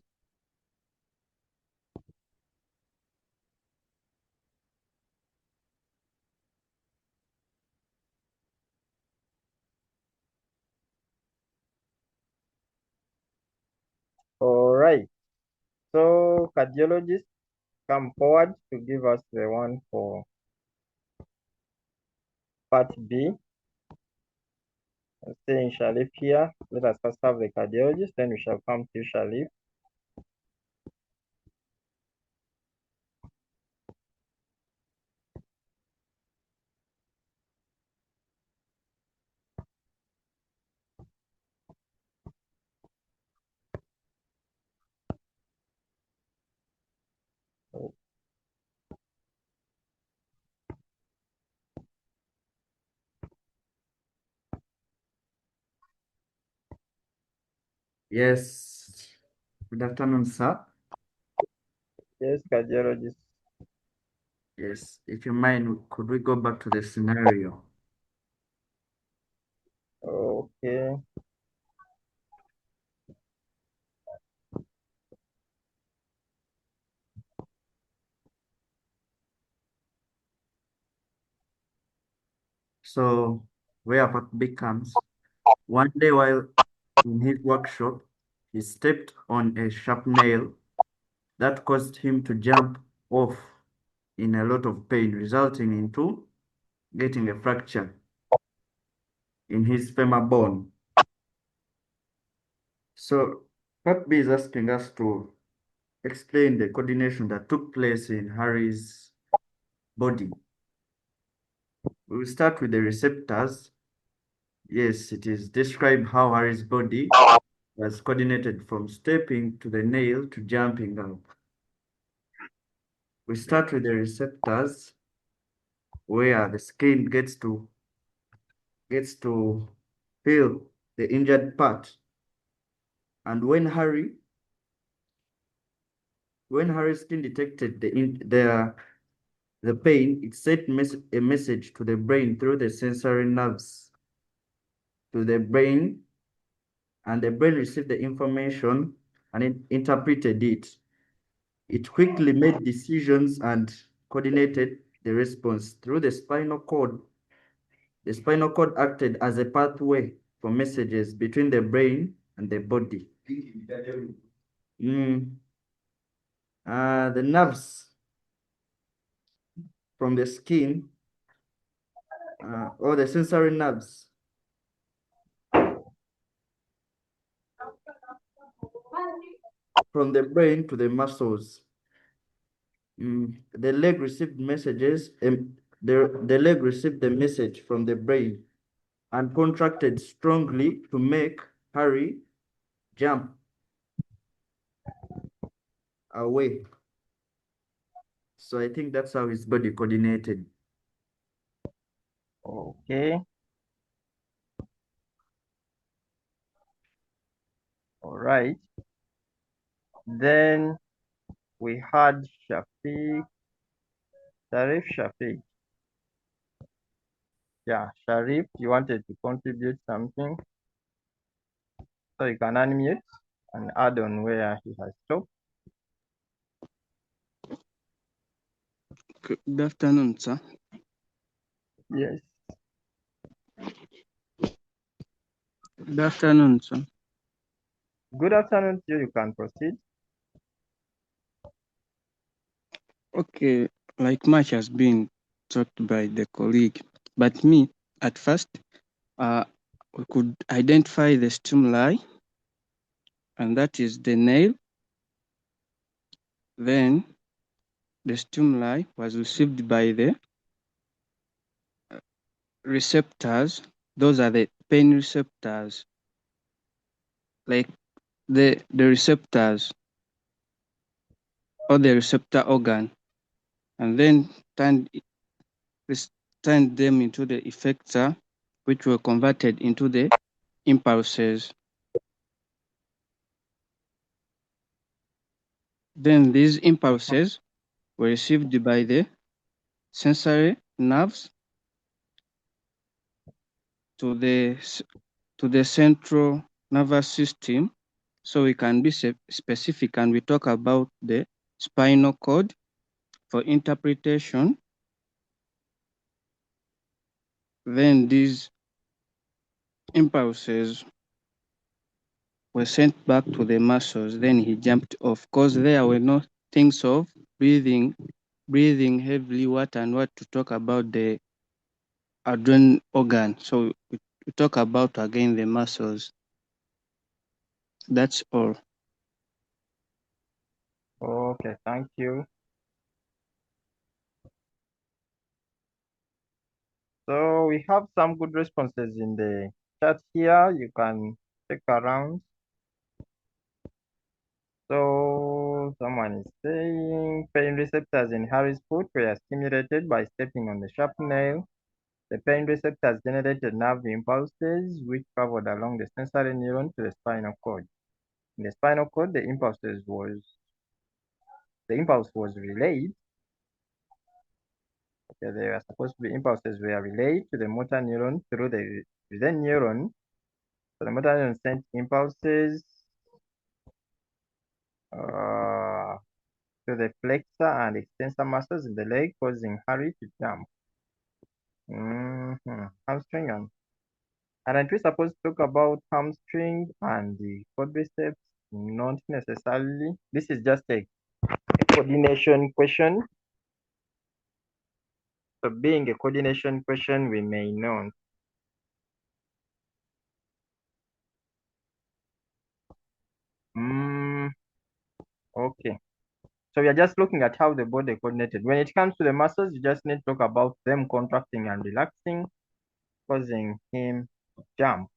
All right. So cardiologists, come forward to give us the one for part B. I'm saying Shalif here. Let us first have the cardiologist, then we shall come to Shalif. Yes. Good afternoon, sir. Yes, cardiologist. Yes. If you mind, could we go back to the scenario? Okay. So where part B comes, one day while in his workshop, he stepped on a sharp nail that caused him to jump off in a lot of pain, resulting into getting a fracture in his femur bone. So part B is asking us to explain the coordination that took place in Harry's body. We will start with the receptors. Yes, it is describe how Harry's body was coordinated from stepping to the nail to jumping up. We start with the receptors where the skin gets to feel the injured part. And when Harry's skin detected the pain, it sent a message to the brain through the sensory nerves to the brain, and the brain received the information and it interpreted it. It quickly made decisions and coordinated the response through the spinal cord. The spinal cord acted as a pathway for messages between the brain and the body. The nerves from the skin or the sensory nerves from the brain to the muscles. The leg received messages, and the leg received the message from the brain and contracted strongly to make Harry jump away. So I think that's how his body coordinated. Okay. All right. Then we had Sharif. Yeah, Sharif, you wanted to contribute something? So you can unmute and add on where he has stopped. Good afternoon, sir. Yes. Good afternoon, sir. Good afternoon to you. You can proceed. Okay, like much has been talked by the colleague, but me, at first, we could identify the stimuli, and that is the nail. Then the stimuli was received by the receptors. Those are the pain receptors, like the receptors or the receptor organ, and then turned them into the effector, which were converted into the impulses. Then these impulses were received by the sensory nerves to the central nervous system. So we can be specific and we talk about the spinal cord for interpretation. Then these impulses were sent back to the muscles. Then he jumped off because there were no things of breathing heavily, what to talk about the adrenal organ. So we talk about again the muscles. That's all. Okay, thank you. So we have some good responses in the chat here. You can check around. So someone is saying pain receptors in Harry's foot were stimulated by stepping on the sharp nail. The pain receptors generated nerve impulses which traveled along the sensory neuron to the spinal cord. In the spinal cord, the impulse was relayed. Okay, they were supposed to be impulses were relayed to the motor neuron through the neuron. So the motor neuron sent impulses to the flexor and extensor muscles in the leg, causing Harry to jump. Hamstring and aren't we supposed to talk about hamstring and the quadriceps? Not necessarily. This is just a coordination question. So being a coordination question, we may not. Okay. So we are just looking at how the body coordinated. When it comes to the muscles, you just need to talk about them contracting and relaxing, causing him to jump.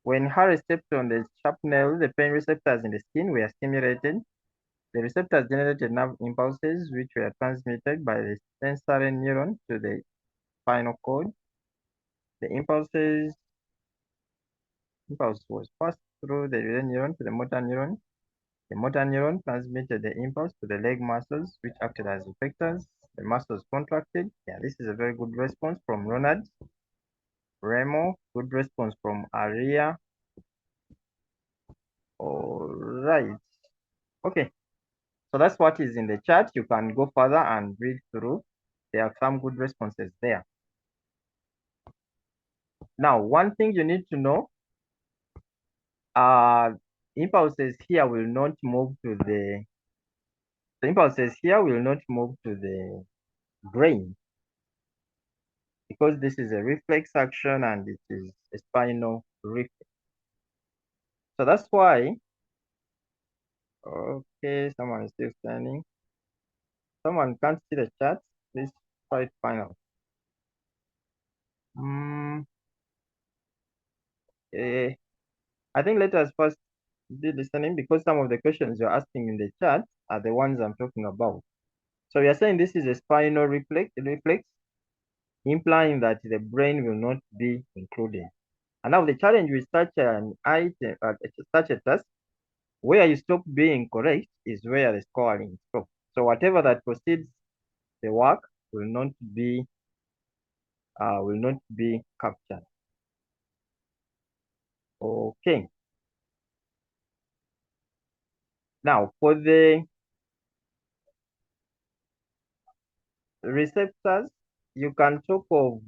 When Harry stepped on the sharp nail, the pain receptors in the skin were stimulated. The receptors generated nerve impulses, which were transmitted by the sensory neuron to the spinal cord. The impulse was passed through the relay neuron to the motor neuron. The motor neuron transmitted the impulse to the leg muscles, which acted as effectors. The muscles contracted. Yeah, this is a very good response from Ronald. Remo, good response from Aria. All right. Okay. So that's what is in the chat. You can go further and read through. There are some good responses there. Now, one thing you need to know, impulses here will not move to the brain because this is a reflex action and it is a spinal reflex. So that's why, okay, someone is still standing. Someone can't see the chat. Please try it final. I think let us first be listening because some of the questions you're asking in the chat are the ones I'm talking about. So we are saying this is a spinal reflex, implying that the brain will not be included. And now the challenge with such an item, such a task, where you stop being correct is where the scoring stops. So whatever that proceeds the work will not be captured. Okay. Now for the receptors, you can talk of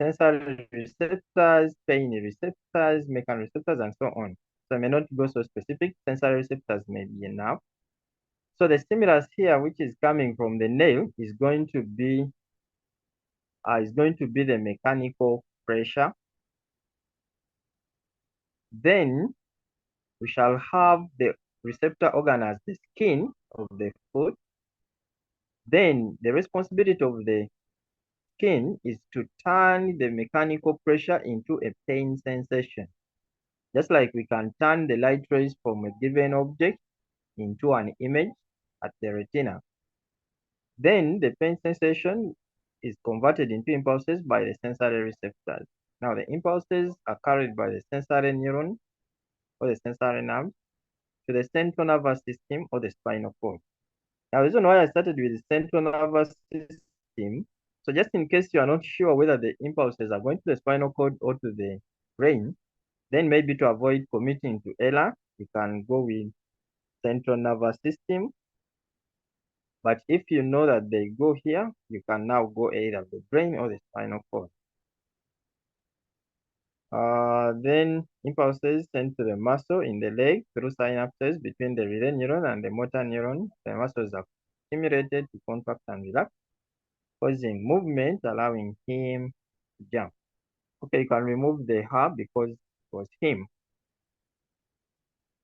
sensory receptors, pain receptors, mechanoreceptors, and so on. So I may not go so specific. Sensory receptors may be enough. So the stimulus here, which is coming from the nail, is going to be the mechanical pressure. Then we shall have the receptor organ as the skin of the foot. Then the responsibility of the skin is to turn the mechanical pressure into a pain sensation. Just like we can turn the light rays from a given object into an image at the retina. Then the pain sensation is converted into impulses by the sensory receptors. Now the impulses are carried by the sensory neuron or the sensory nerve to the central nervous system or the spinal cord. Now the reason why I started with the central nervous system, so just in case you are not sure whether the impulses are going to the spinal cord or to the brain, then maybe to avoid committing to error, you can go with central nervous system. But if you know that they go here, you can now go either the brain or the spinal cord. Then impulses sent to the muscle in the leg through synapses between the relay neuron and the motor neuron. The muscles are stimulated to contract and relax, causing movement, allowing him to jump. Okay, you can remove the her because it was him.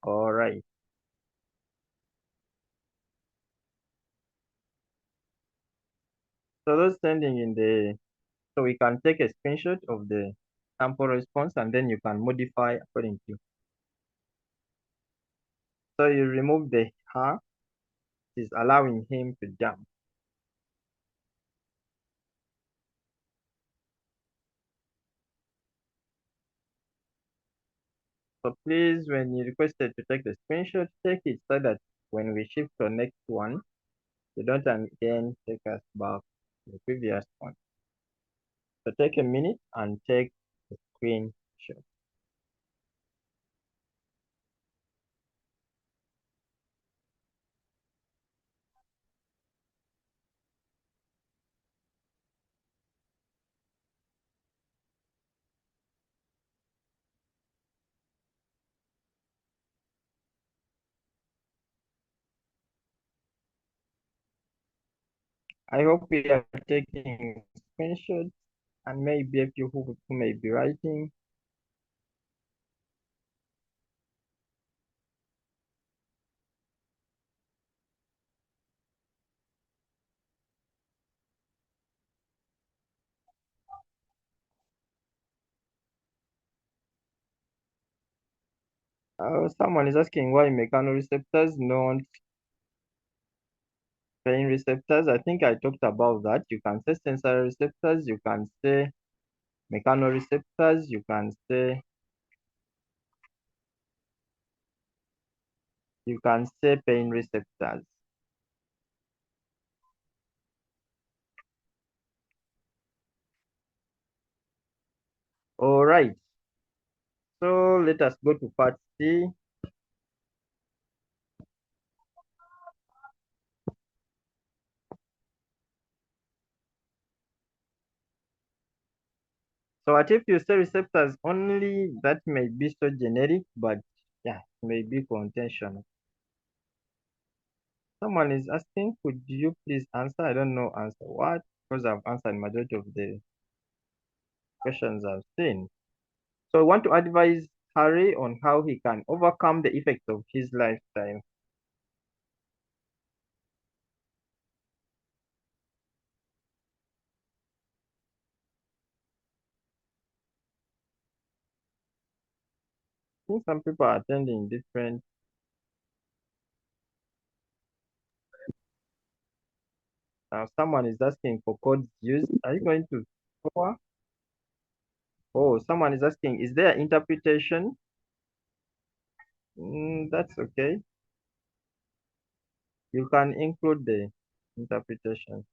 All right. So those standing in the, so we can take a screenshot of the sample response and then you can modify according to. So you remove the her, it is allowing him to jump. So please, when you requested to take the screenshot, take it so that when we shift to the next one, you don't again take us back to the previous one. So take a minute and take the screenshot. I hope we are taking screenshots and maybe a few who may be writing. Someone is asking why mechanoreceptors, not pain receptors. I think I talked about that. You can say sensory receptors, you can say mechanoreceptors, you can say pain receptors. All right. So let us go to part C. So what if you say receptors only? That may be so generic, but yeah, may be contention. Someone is asking, could you please answer? I don't know answer what, because I've answered majority of the questions I've seen. So I want to advise Harry on how he can overcome the effects of his lifestyle. I think some people are attending different. Someone is asking for codes used. Are you going to cover? Oh, someone is asking, is there interpretation? That's okay. You can include the interpretation.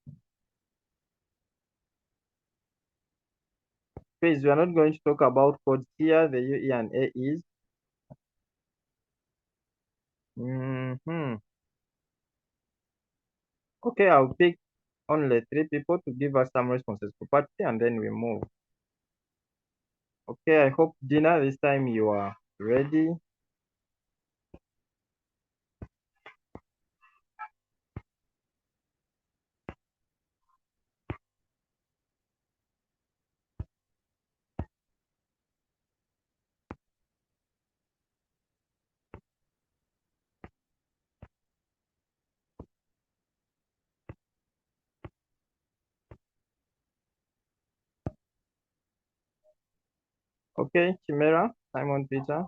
Please, we are not going to talk about codes here. The UE and A is. Okay, I'll pick only 3 people to give us some responses for part C, and then we move. Okay, I hope, Dina, this time you are ready. Okay, Chimera, Simon Peter.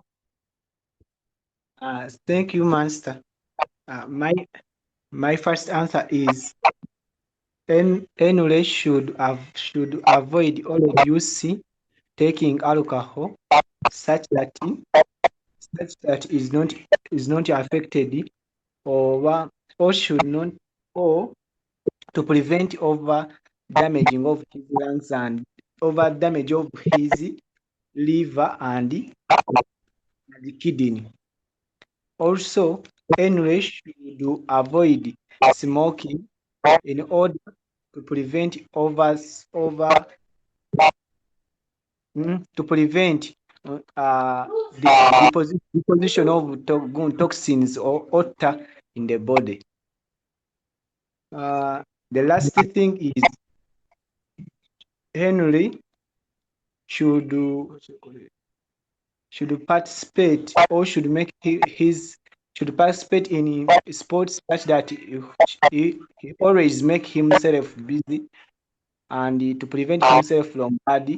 Thank you, Master. My first answer is anyway should avoid all of you see taking alcohol such that is not affected or should not or to prevent over damaging of his lungs and over damage of his liver and the kidney. Also, anyway should avoid smoking in order to prevent to prevent the deposition of toxins or water in the body. The last thing is Henry should participate or should make his should participate in sports such that he always make himself busy and to prevent himself from bad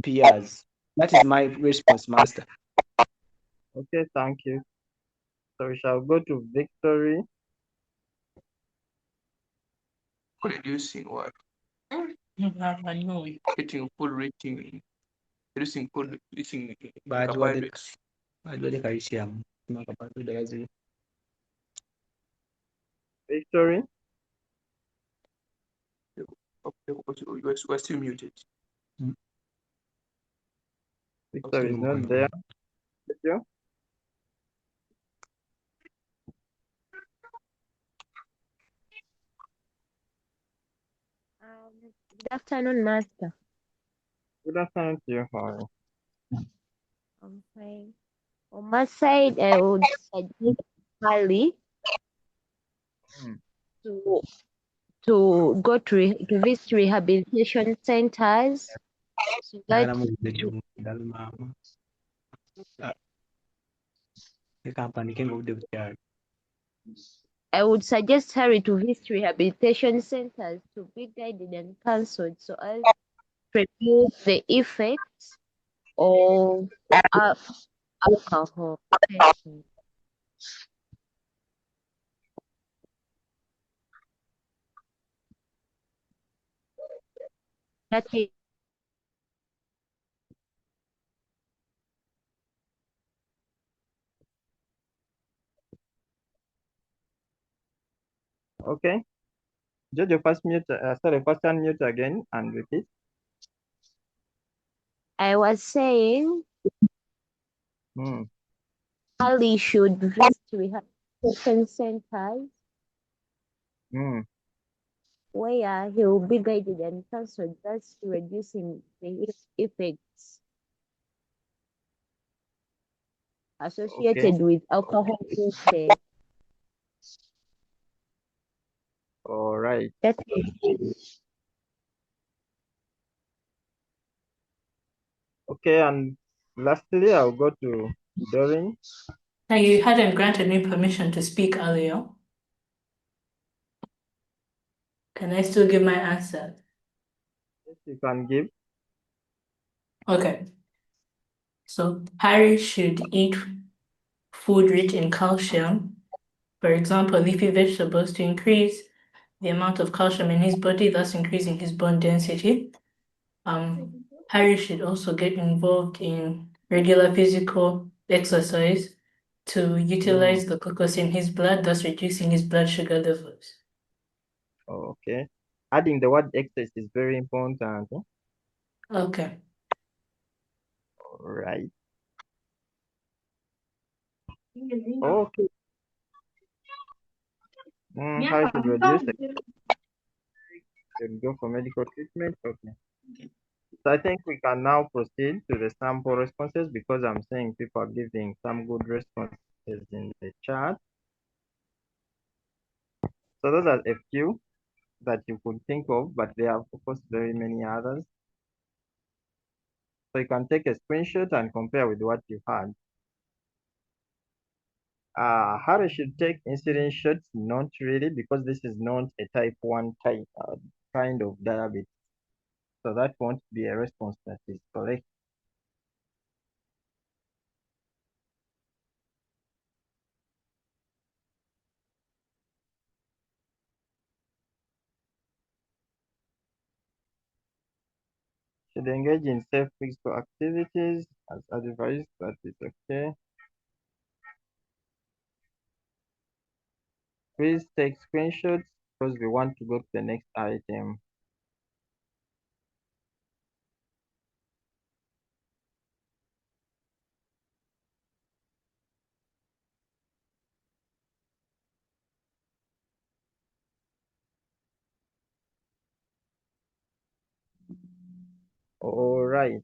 peers. That is my response, Master. Okay, thank you. So we shall go to Victory. Reducing what? I know getting full rating, reducing food, reducing carbohydrates. Victory. We're still muted. Victory is not there. Thank you. Good afternoon, Master. Good afternoon to you, Harry. I'm fine. On my side, I would suggest Harley to to go to these rehabilitation centers so that I would suggest Harry to visit rehabilitation centers to be guided and counseled so as to reduce the effects of alcohol taking. That is Okay. Jojo, first mute. Sorry, first unmute again and repeat. I was saying Ali should visit rehabilitation centers where he will be guided and counseled, thus reducing the effects associated with alcohol intake. All right. That is. Okay, and lastly, I'll go to Doreen. Now, you hadn't granted me permission to speak earlier. Can I still give my answer? Yes, you can give. Okay. So Harry should eat food rich in calcium, for example, leafy vegetables, to increase the amount of calcium in his body, thus increasing his bone density. Harry should also get involved in regular physical exercise to utilize the glucose in his blood, thus reducing his blood sugar levels. Okay. Adding the word exercise is very important. Okay. All right. Okay. How should reduce it? Should go for medical treatment? Okay. So I think we can now proceed to the sample responses because I'm seeing people are giving some good responses in the chat. So those are a few that you could think of, but there are of course very many others. So you can take a screenshot and compare with what you had. Harry should take insulin shots, not really, because this is not a type 1 kind of diabetes. So that won't be a response that is correct. Should engage in safe physical activities as advised, that is okay. Please take screenshots because we want to go to the next item. All right.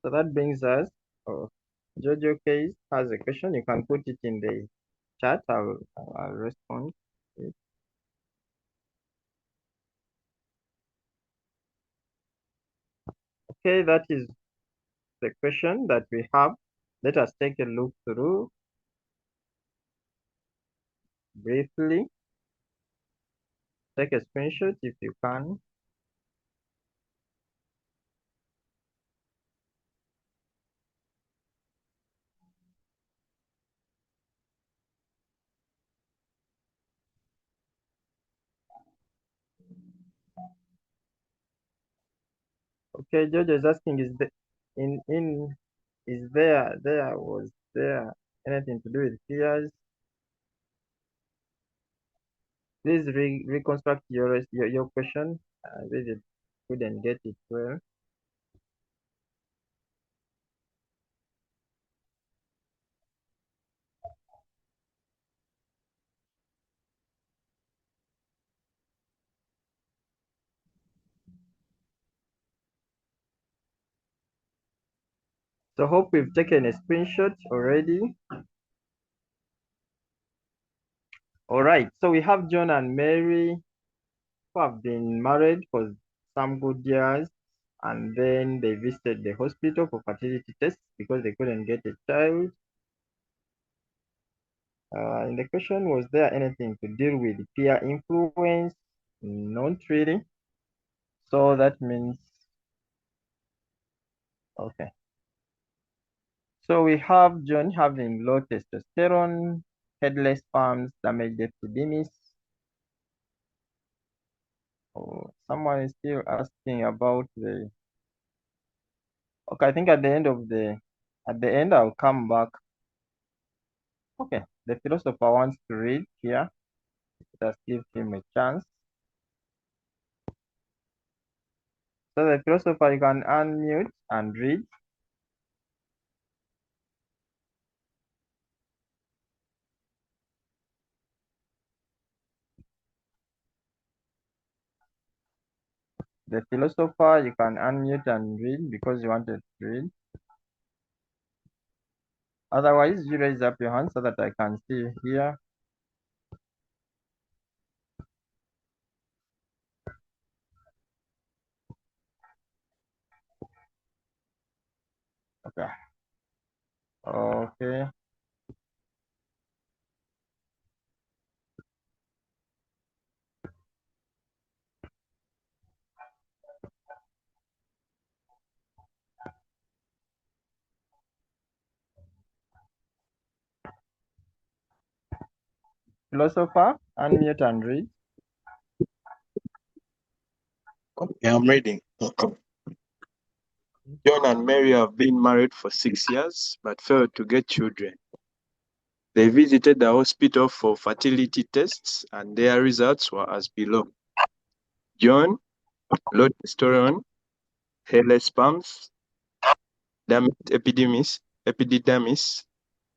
So that brings us, Jojo Case has a question. You can put it in the chat. I'll respond. Okay, that is the question that we have. Let us take a look through briefly. Take a screenshot if you can. Okay, Jojo is asking, is the is was there anything to do with fears? Please reconstruct your question. I really couldn't get it well. So hope we've taken a screenshot already. All right, so we have John and Mary who have been married for some good years, and then they visited the hospital for fertility tests because they couldn't get a child. And the question, was there anything to deal with peer influence? Not really. So that means, okay. So we have John having low testosterone, headless palms, damaged epididymis. Oh, someone is still asking about the. Okay, I think at the end I'll come back. Okay, the philosopher wants to read here. Let's give him a chance. So the philosopher, you can unmute and read. The philosopher, you can unmute and read because you wanted to read. Otherwise, you raise up your hand so that I can see here. Okay. Okay. Philosopher, unmute and read. Okay, I'm reading. John and Mary have been married for 6 years but failed to get children. They visited the hospital for fertility tests and their results were as below. John, low testosterone, hairless palms, damaged epididymis.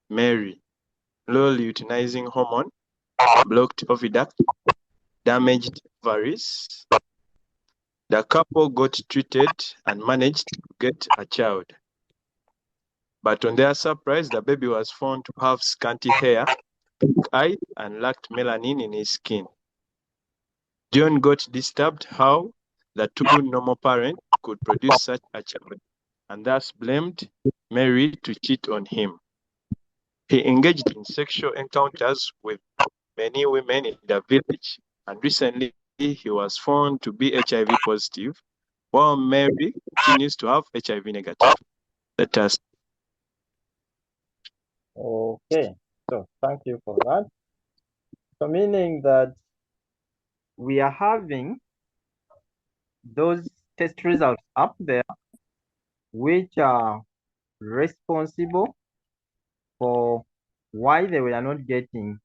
Mary, low luteinizing hormone, blocked oviduct, damaged ovaries. The couple got treated and managed to get a child. But on their surprise, the baby was found to have scanty hair, pink eye, and lacked melanin in his skin. John got disturbed how the two normal parents could produce such a child, and thus blamed Mary to cheat on him. He engaged in sexual encounters with many women in the village, and recently he was found to be HIV positive, while Mary continues to have HIV negative. Let us. Okay, so thank you for that. So meaning that we are having those test results up there which are responsible for why they were not getting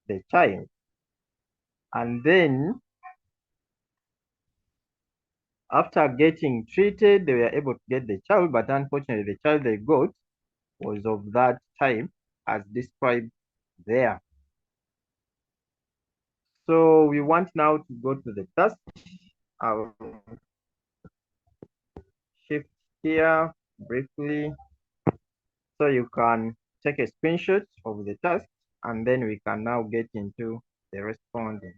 the child. And then after getting treated, they were able to get the child, but unfortunately the child they got was of that type as described there. So we want now to go to the task. I'll shift here briefly so you can take a screenshot of the task, and then we can now get into the responding.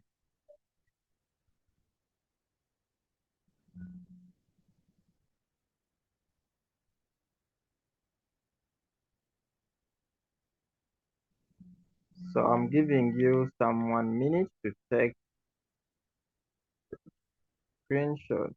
So I'm giving you some 1 minute to take screenshot.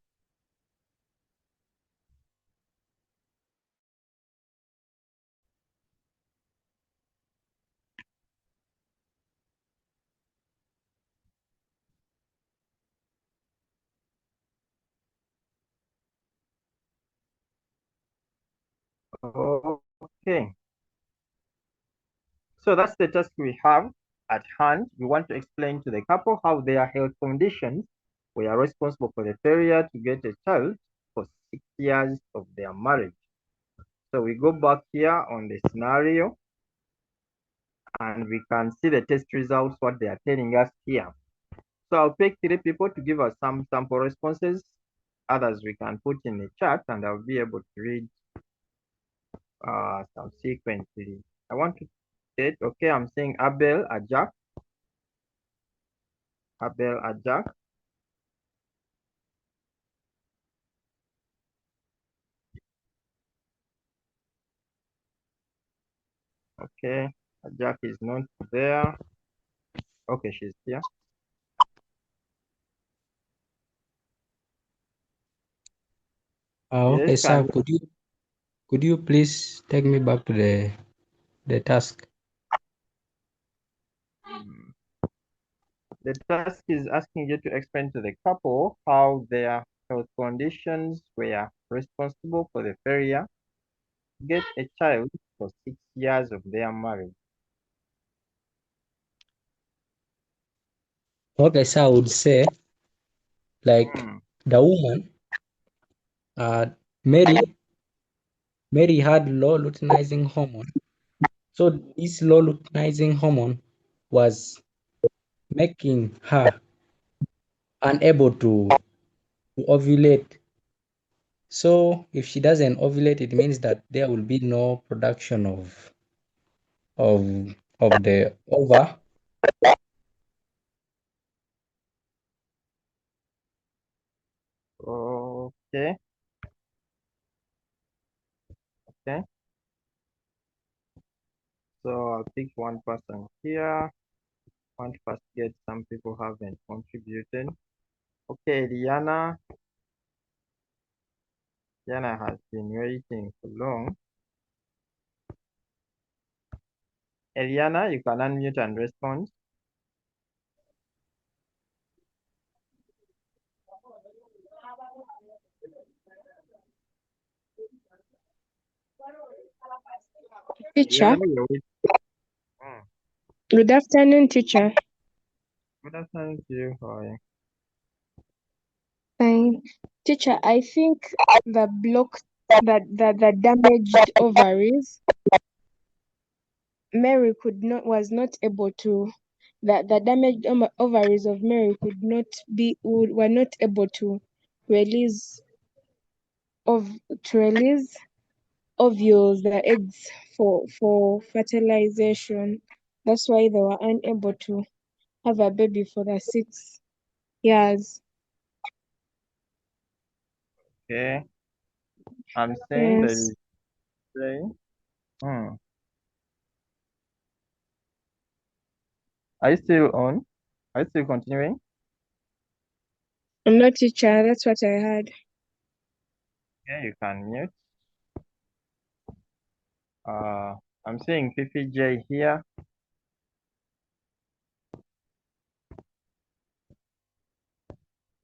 Okay. So that's the task we have at hand. We want to explain to the couple how their health conditions were responsible for the failure to get a child for 6 years of their marriage. So we go back here on the scenario and we can see the test results, what they are telling us here. So I'll pick 3 people to give us some sample responses. Others we can put in the chat and I'll be able to read some sequentially. I want to state, okay, I'm saying Abel Ajak. Abel Ajak. Okay, Ajak is not there. Okay, she's here. Okay, Yes, sir, could you please take me back to the task? The task is asking you to explain to the couple how their health conditions were responsible for the failure to get a child for 6 years of their marriage. Okay, sir, I would say, like, the woman, Mary had low luteinizing hormone. So this low luteinizing hormone was making her unable to ovulate. So if she doesn't ovulate, it means that there will be no production of the ova. Okay. Okay. So I'll pick one person here. Want to first get some people haven't contributed. Okay, Liana. Liana has been waiting for long. Eliana, you can unmute and respond. Teacher. Eliana, Good afternoon, teacher. Good afternoon to you. How are you? Fine. Teacher, I think the the damaged ovaries, Mary was not able to, the damaged ovaries of Mary were not able to release ovules, the eggs for fertilization. That's why they were unable to have a baby for the 6 years. Okay. I'm saying that Yes. is saying. Are you still on? Are you still continuing? I'm not teacher, that's what I heard. Yeah, you can mute. I'm seeing Fifi J here.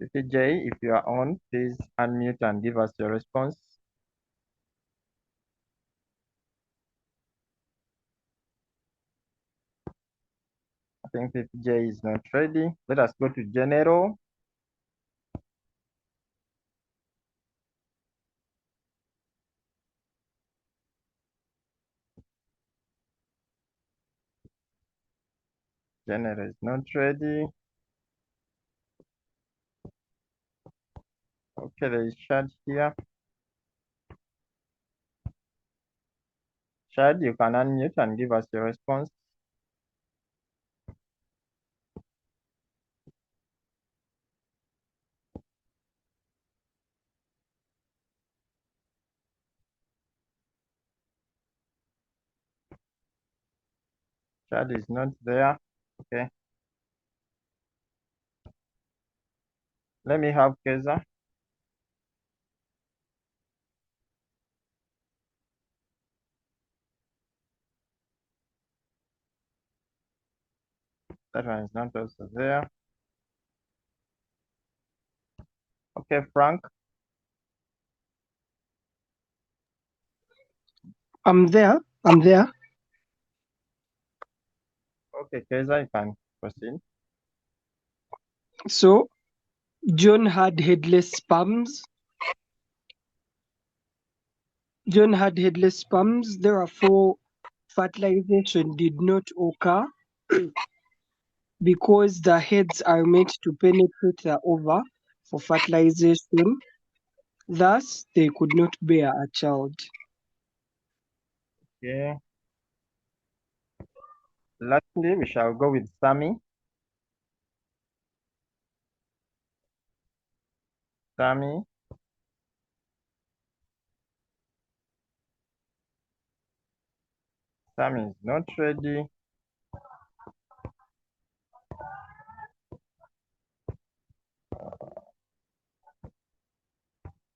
Fifi J, if you are on, please unmute and give us your response. I think Fifi J is not ready. Let us go to General. General is not ready. Okay, there is Shad here. Shad, you can unmute and give us your response. Shad is not there. Okay. Let me have Keza. That one is not also there. Okay, Frank. I'm there. Okay, Keza, you can proceed. So John had headless sperms. Therefore, fertilization did not occur because the heads are meant to penetrate the ova for fertilization. Thus, they could not bear a child. Okay. Lastly, we shall go with Sammy. Sammy? Sammy is not ready.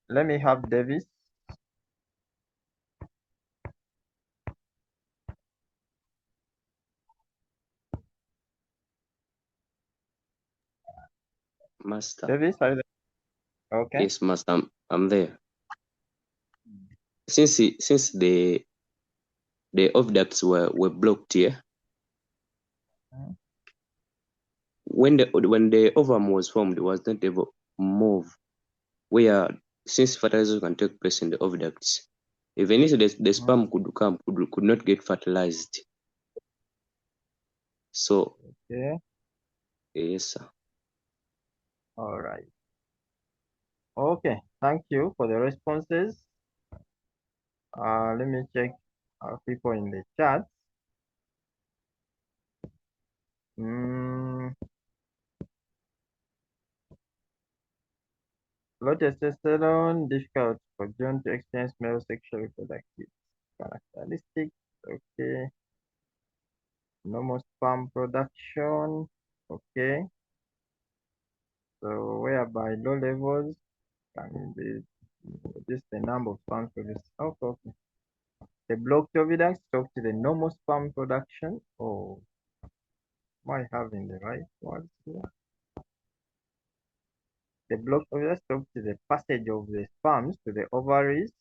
Let me have Davis. Master. Davis, are you there? Okay. Yes, Master. I'm there. Since the oviducts were blocked here, when the ovum was formed, it was not able to move. Where since fertilization can take place in the oviducts, even if the sperm could not get fertilized. So okay. Yes, sir. All right. Okay, thank you for the responses. Let me check our people in the chat. Low testosterone, difficult for John to experience male sexual reproductive characteristics. Okay. Normal sperm production. Okay. So whereby low levels can be reduce the number of sperm produced. Okay. The blocked oviducts talk to the normal sperm production. Oh, am I having the right words here? The blocked oviducts talk to the passage of the sperms to the ovaries.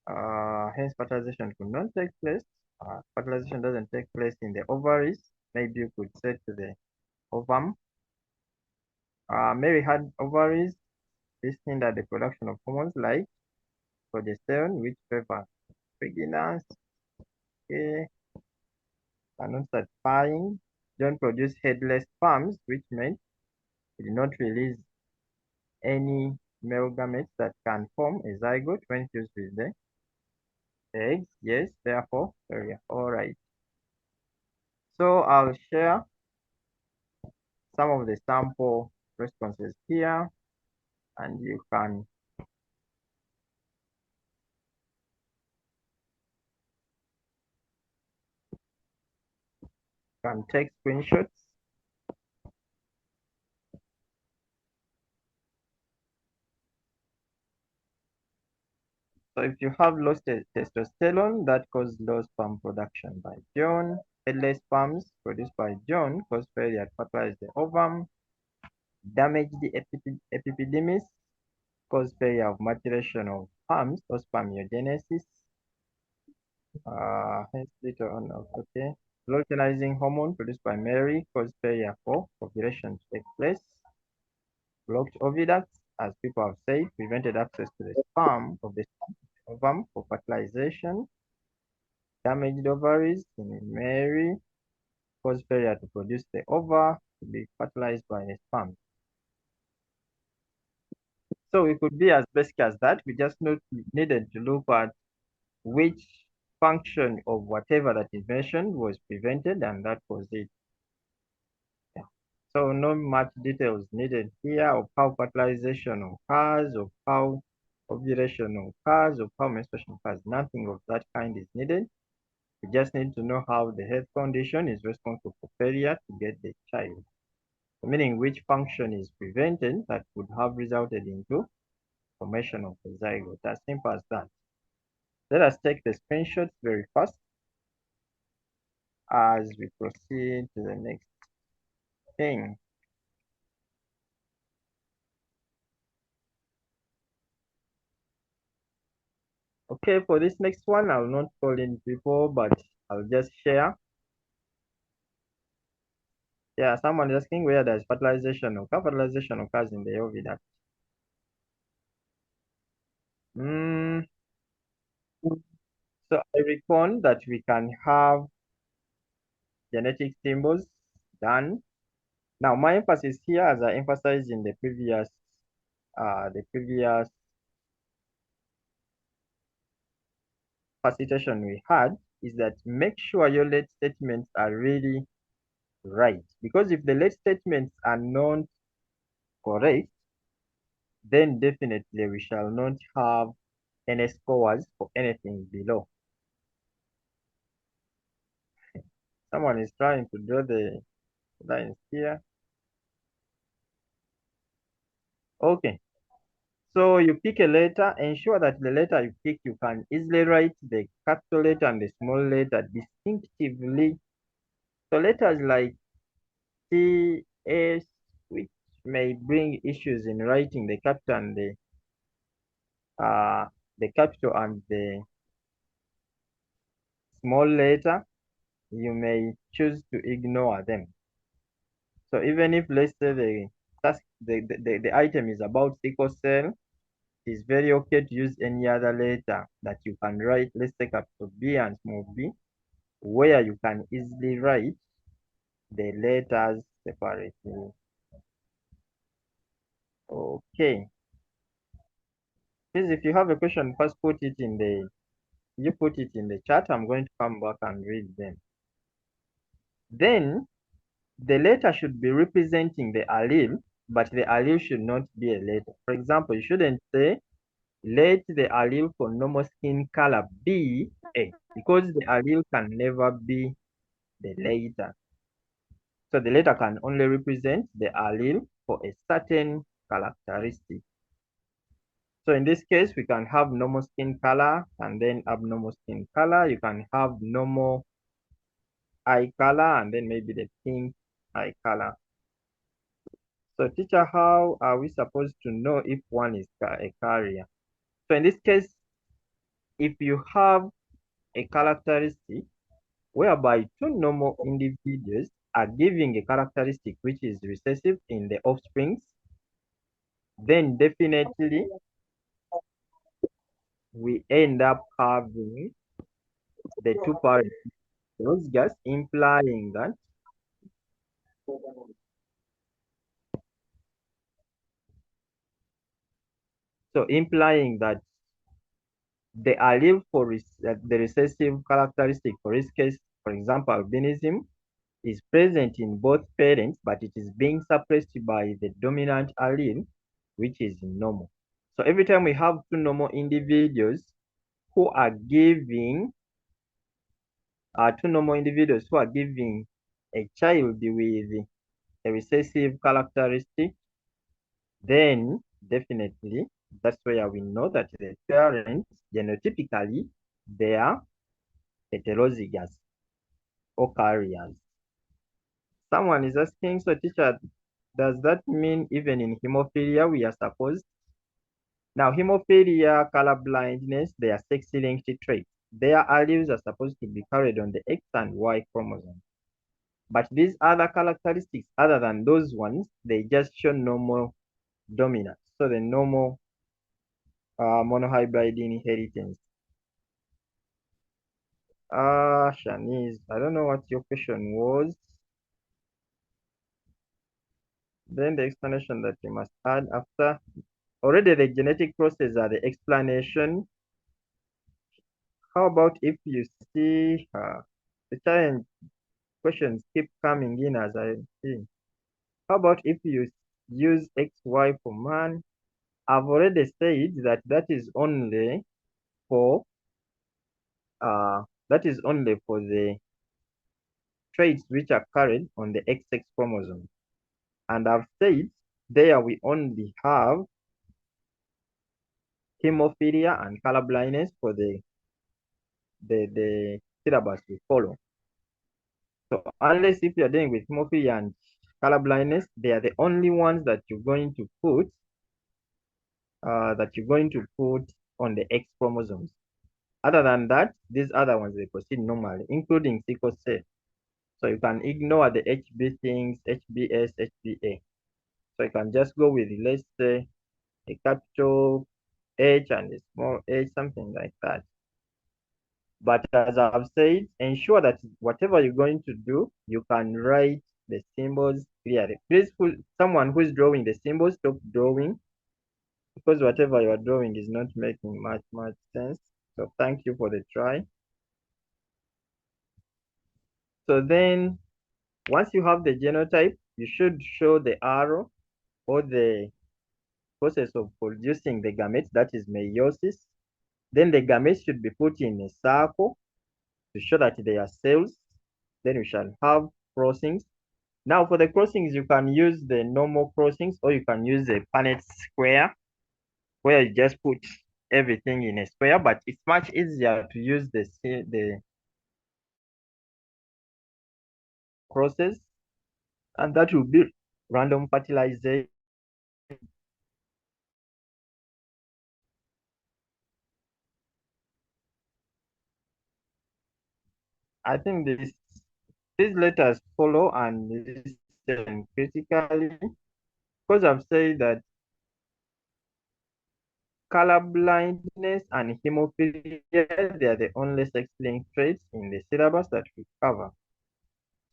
Hence, fertilization could not take place. Fertilization doesn't take place in the ovaries. Maybe you could say to the ovum. Mary had ovaries. This hindered the production of hormones like progesterone, which favor pregnancy. Okay. And not satisfying. John produced headless sperms, which meant he did not release any male gametes that can form a zygote when fused with the eggs. Yes, therefore, area. All right. So I'll share some of the sample responses here, and you can take screenshots. So if you have low testosterone, that causes low sperm production by John. Headless sperms produced by John cause failure to fertilize the ovum. Damage the epididymis, cause failure of maturation of sperms or spermiogenesis. Hence later on, okay. Luteinizing hormone produced by Mary cause failure for ovulation to take place. Blocked oviducts, as people have said, prevented access to the sperm of the ovum for fertilization. Damaged ovaries in Mary cause failure to produce the ova to be fertilized by a sperm. So we could be as basic as that. We just needed to look at which function of whatever that is mentioned was prevented, and that was it. Yeah. So no much details needed here of how fertilization occurs, of how ovulation occurs, of how menstruation occurs. Nothing of that kind is needed. We just need to know how the health condition is responsible for failure to get the child. Meaning which function is prevented that would have resulted into formation of the zygote. As simple as that. Let us take the screenshots very fast as we proceed to the next thing. Okay, for this next one, I'll not call in people, but I'll just share. Yeah, someone is asking where does fertilization occur? Fertilization occurs in the oviduct. So I recall that we can have genetic symbols done. Now my emphasis here, as I emphasized in the previous facilitation we had, is that make sure your late statements are really right. Because if the late statements are not correct, then definitely we shall not have any scores for anything below. Someone is trying to draw the lines here. Okay. So you pick a letter, ensure that the letter you pick, you can easily write the capital letter and the small letter distinctively. So letters like T, S, which may bring issues in writing the capital and the capital and the small letter, you may choose to ignore them. So even if, let's say, the item is about sickle cell, it's very okay to use any other letter that you can write, let's say capital B and small b, where you can easily write the letters separately. Okay. Please, if you have a question, first put it in the chat. I'm going to come back and read them. Then the letter should be representing the allele, but the allele should not be a letter. For example, you shouldn't say, let the allele for normal skin color be A, because the allele can never be the letter. So the letter can only represent the allele for a certain characteristic. So in this case, we can have normal skin color and then abnormal skin color. You can have normal eye color and then maybe the pink eye color. So teacher, how are we supposed to know if one is a carrier? So in this case, if you have a characteristic whereby two normal individuals are giving a characteristic which is recessive in the offsprings, then definitely we end up having the two parents homozygous, implying that the allele for the recessive characteristic, for this case, for example, albinism, is present in both parents, but it is being suppressed by the dominant allele, which is normal. So every time we have two normal individuals who are giving a child with a recessive characteristic, then definitely that's where we know that the parents genotypically they are heterozygous or carriers. Someone is asking, so teacher, does that mean even in hemophilia we are supposed? Now, hemophilia, color blindness, they are sex-linked traits. Their alleles are supposed to be carried on the X and Y chromosome. But these other characteristics, other than those ones, they just show normal dominance. So the normal monohybrid inheritance. Shanice, I don't know what your question was. Then the explanation that you must add after. Already the genetic process are the explanation. How about if you see the challenge questions keep coming in as I see. How about if you use XY for man? I've already said that that is only for the traits which are carried on the XX chromosome. And I've said there we only have hemophilia and color blindness for the syllabus we follow. So unless if you're dealing with hemophilia and color blindness, they are the only ones that you're going to put on the X chromosomes. Other than that, these other ones they proceed normally, including sickle cell. So you can ignore the HB things, HBS, HBA. So you can just go with, let's say, a capital H and a small h, something like that. But as I've said, ensure that whatever you're going to do, you can write the symbols clearly. Please, someone who is drawing the symbols, stop drawing, because whatever you are drawing is not making much sense. So thank you for the try. So then, once you have the genotype, you should show the arrow or the process of producing the gametes, that is meiosis. Then the gametes should be put in a circle to show that they are cells. Then we shall have crossings. Now for the crossings, you can use the normal crossings or you can use a Punnett square where you just put everything in a square, but it's much easier to use the crosses, and that will be random fertilization. I think these letters follow and listen critically because I've said that color blindness and hemophilia, they are the only sex-linked traits in the syllabus that we cover.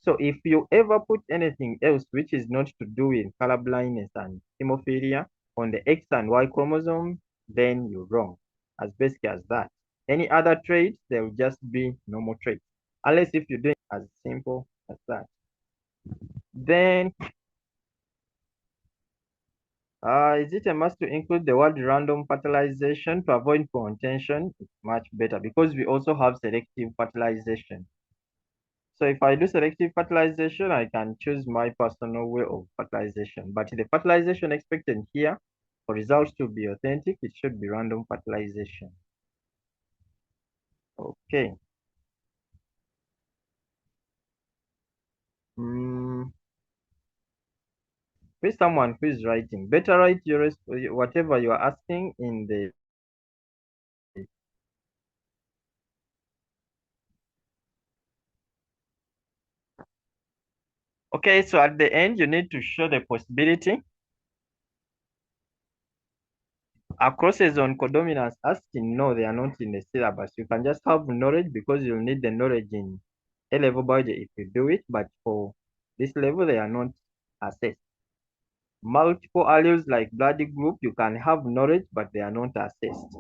So if you ever put anything else which is not to do with color blindness and hemophilia on the X and Y chromosome, then you're wrong. As basic as that. Any other traits, they will just be normal traits. Unless if you're doing as simple as that. Then, is it a must to include the word random fertilization to avoid contention? It's much better because we also have selective fertilization. So if I do selective fertilization, I can choose my personal way of fertilization. But the fertilization expected here, for results to be authentic, it should be random fertilization. Okay. With someone who is writing, better write your whatever you are asking in the Okay, so at the end, you need to show the possibility. Are crosses on codominance asking? No, they are not in the syllabus. You can just have knowledge because you'll need the knowledge in A-level biology if you do it, but for this level, they are not assessed. Multiple alleles like blood group, you can have knowledge, but they are not assessed.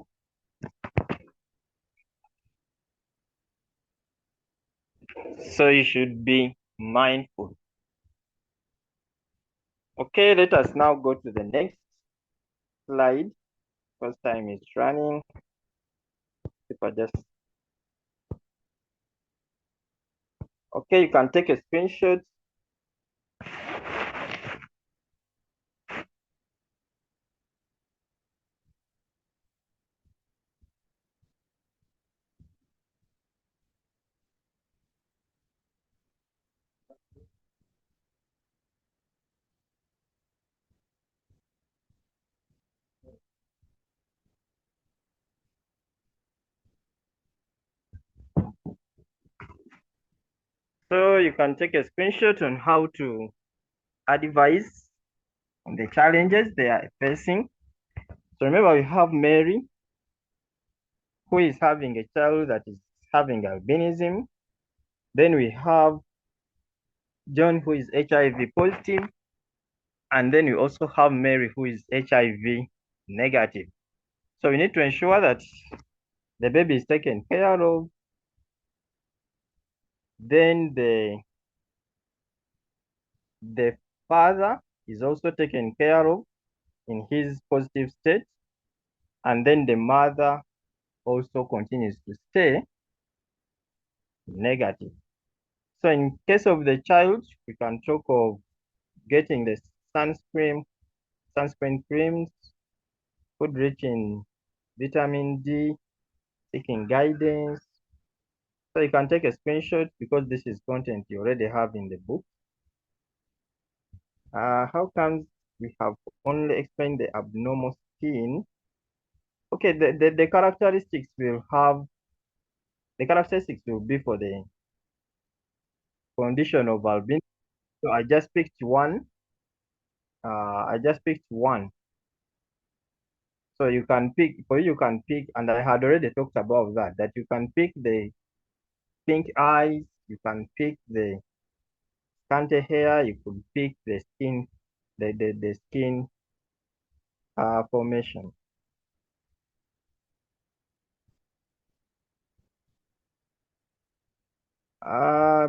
So you should be mindful. Okay, let us now go to the next slide. First time is running. People just Okay, you can take a screenshot. So you can take a screenshot on how to advise on the challenges they are facing. So remember, we have Mary, who is having a child that is having albinism. Then we have John, who is HIV positive. And then we also have Mary, who is HIV negative. So we need to ensure that the baby is taken care of. Then the father is also taken care of in his positive state. And then the mother also continues to stay negative. So in case of the child, we can talk of getting the sunscreen creams, food rich in vitamin D, seeking guidance. So you can take a screenshot because this is content you already have in the book. How comes we have only explained the abnormal skin? Okay, the characteristics will have, the characteristics will be for the condition of albinism. So I just picked one. So you can pick, you can pick, and I had already talked about that you can pick the pink eyes, you can pick the scanty hair, you could pick the skin, the skin formation.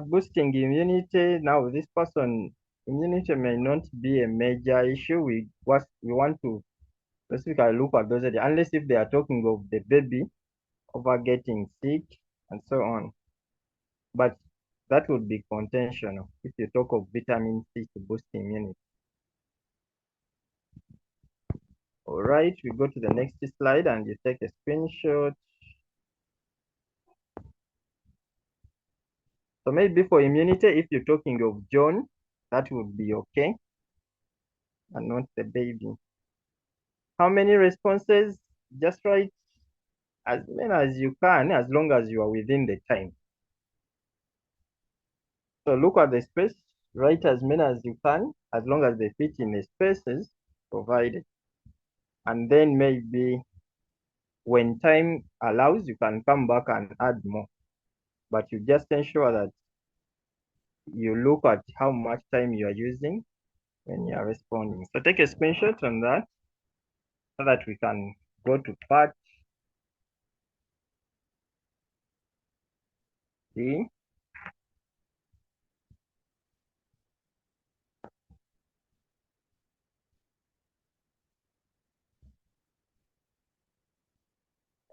Boosting immunity. Now, this person, immunity may not be a major issue. We want to specifically look at those areas, unless if they are talking of the baby over getting sick and so on. But that would be contentional if you talk of vitamin C to boost immunity. All right, we go to the next slide and you take a screenshot. So maybe for immunity, if you're talking of John, that would be okay, and not the baby. How many responses? Just write as many as you can, as long as you are within the time. So look at the space, write as many as you can, as long as they fit in the spaces provided. And then maybe when time allows, you can come back and add more. But you just ensure that you look at how much time you are using when you are responding. So take a screenshot on that so that we can go to part C.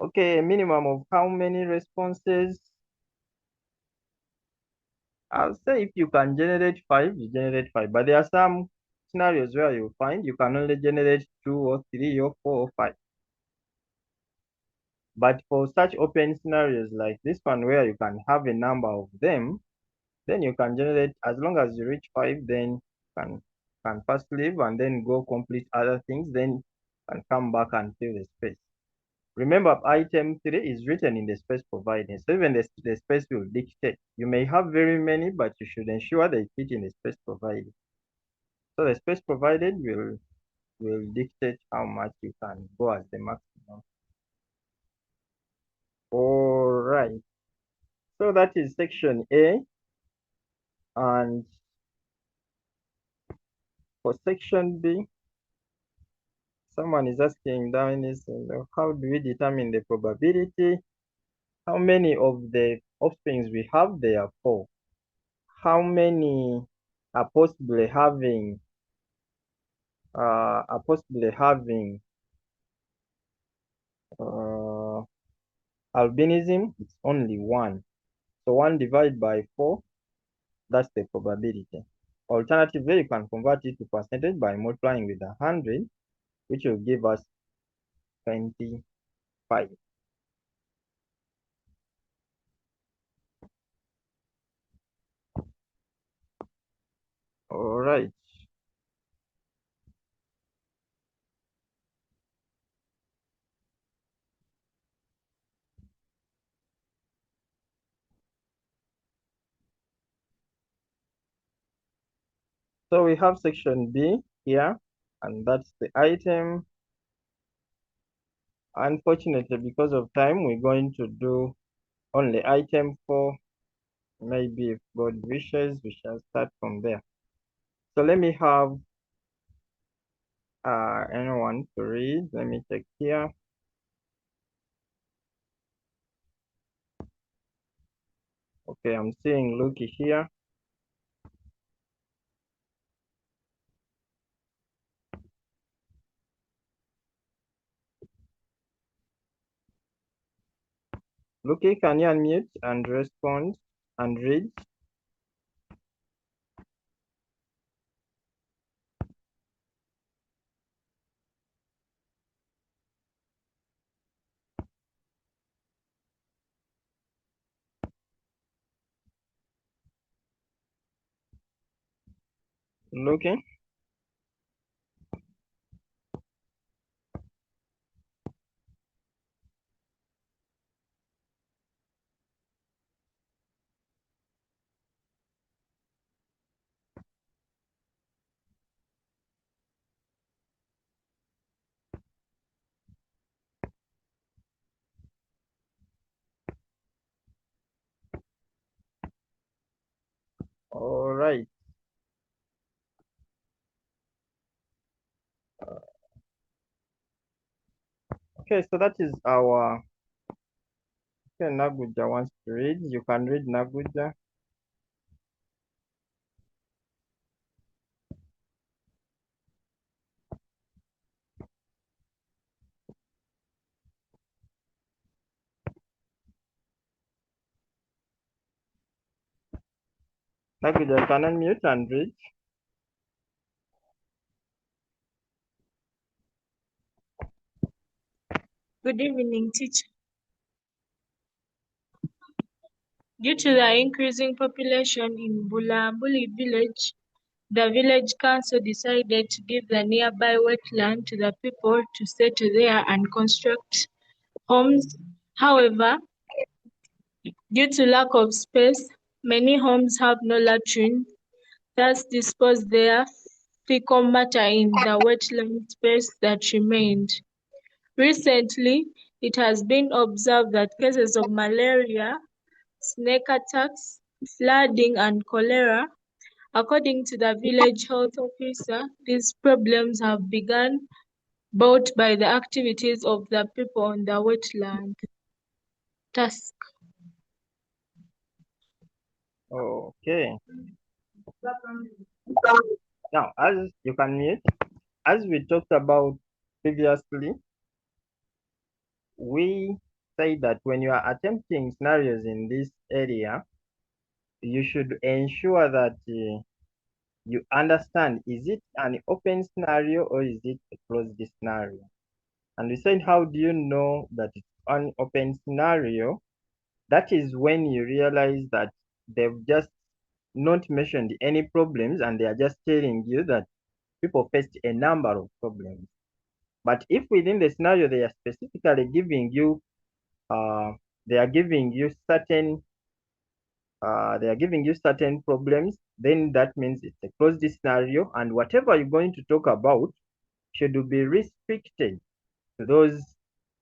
Okay, a minimum of how many responses? I'll say if you can generate 5, you generate 5. But there are some scenarios where you find you can only generate 2 or 3 or 4 or 5. But for such open scenarios like this one where you can have a number of them, then you can generate, as long as you reach 5, then can first leave and then go complete other things, then can come back and fill the space. Remember, item 3 is written in the space provided, so even the space will dictate. You may have very many, but you should ensure they fit in the space provided. So the space provided will dictate how much you can go as the maximum. All right. So that is section A. And for section B, someone is asking down is, how do we determine the probability? How many of the offsprings we have? There are 4. How many are possibly having albinism? It's only 1. So 1 divided by 4, that's the probability. Alternatively, you can convert it to percentage by multiplying with 100, which will give us 25. All right. So we have section B here, and that's the item. Unfortunately, because of time, we're going to do only item 4. Maybe if God wishes, we shall start from there. So let me have anyone to read. Let me check here. Okay, I'm seeing Lucky here. Lucky, can you unmute and respond and read? Lucky? All right. Okay, so that is our. Okay, Naguja wants to read. You can read, Naguja. Language, I can unmute and read. Good evening, teacher. Due to the increasing population in Bulambuli village, the village council decided to give the nearby wetland to the people to settle there and construct homes. However, due to lack of space, many homes have no latrine, thus dispose their fecal matter in the wetland space that remained. Recently, it has been observed that cases of malaria, snake attacks, flooding, and cholera. According to the village health officer, these problems have begun brought by the activities of the people on the wetland. Task. Okay. Now, as you can mute, as we talked about previously, we say that when you are attempting scenarios in this area, you should ensure that you understand, is it an open scenario or is it a closed scenario? And we said, how do you know that it's an open scenario? That is when you realize that they've just not mentioned any problems and they are just telling you that people faced a number of problems. But if within the scenario they are specifically giving you, they are giving you certain problems, then that means it's a closed scenario, and whatever you're going to talk about should be restricted to those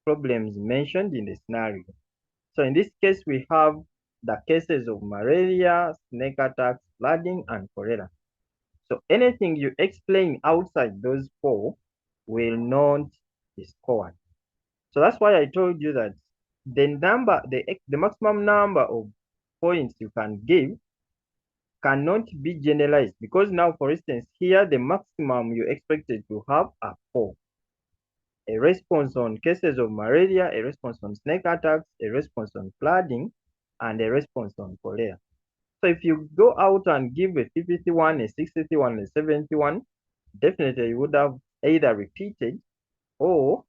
problems mentioned in the scenario. So in this case, we have the cases of malaria, snake attacks, flooding, and cholera. So anything you explain outside those four will not be scored. So that's why I told you that the maximum number of points you can give cannot be generalized, because now, for instance, here the maximum you expected to have are 4. A response on cases of malaria, a response on snake attacks, a response on flooding, and a response on cholera. So if you go out and give a 51, a 61, a 71, definitely you would have either repeated or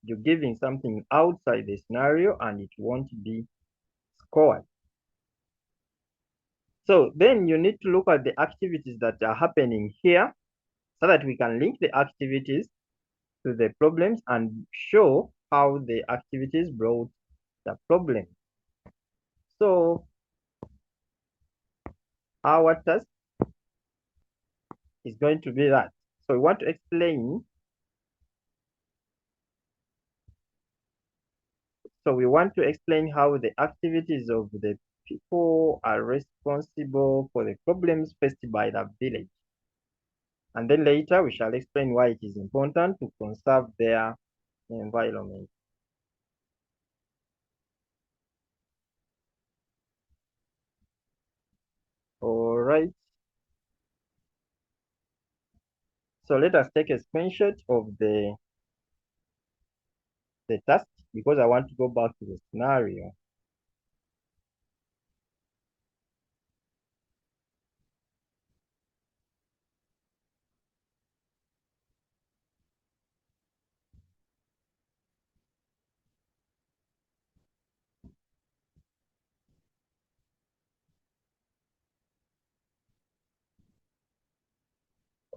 you're giving something outside the scenario and it won't be scored. So then you need to look at the activities that are happening here so that we can link the activities to the problems and show how the activities brought the problem. So our task is going to be that. So we want to explain. So we want to explain how the activities of the people are responsible for the problems faced by the village. And then later we shall explain why it is important to conserve their environment. All right. So let us take a screenshot of the task because I want to go back to the scenario.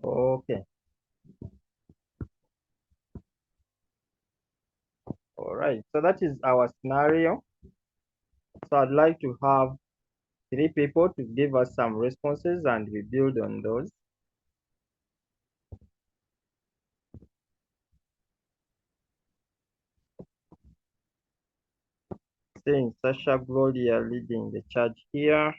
Okay. All right. So that is our scenario. So I'd like to have 3 people to give us some responses and we build on those. Saying Sasha Gloria leading the charge here.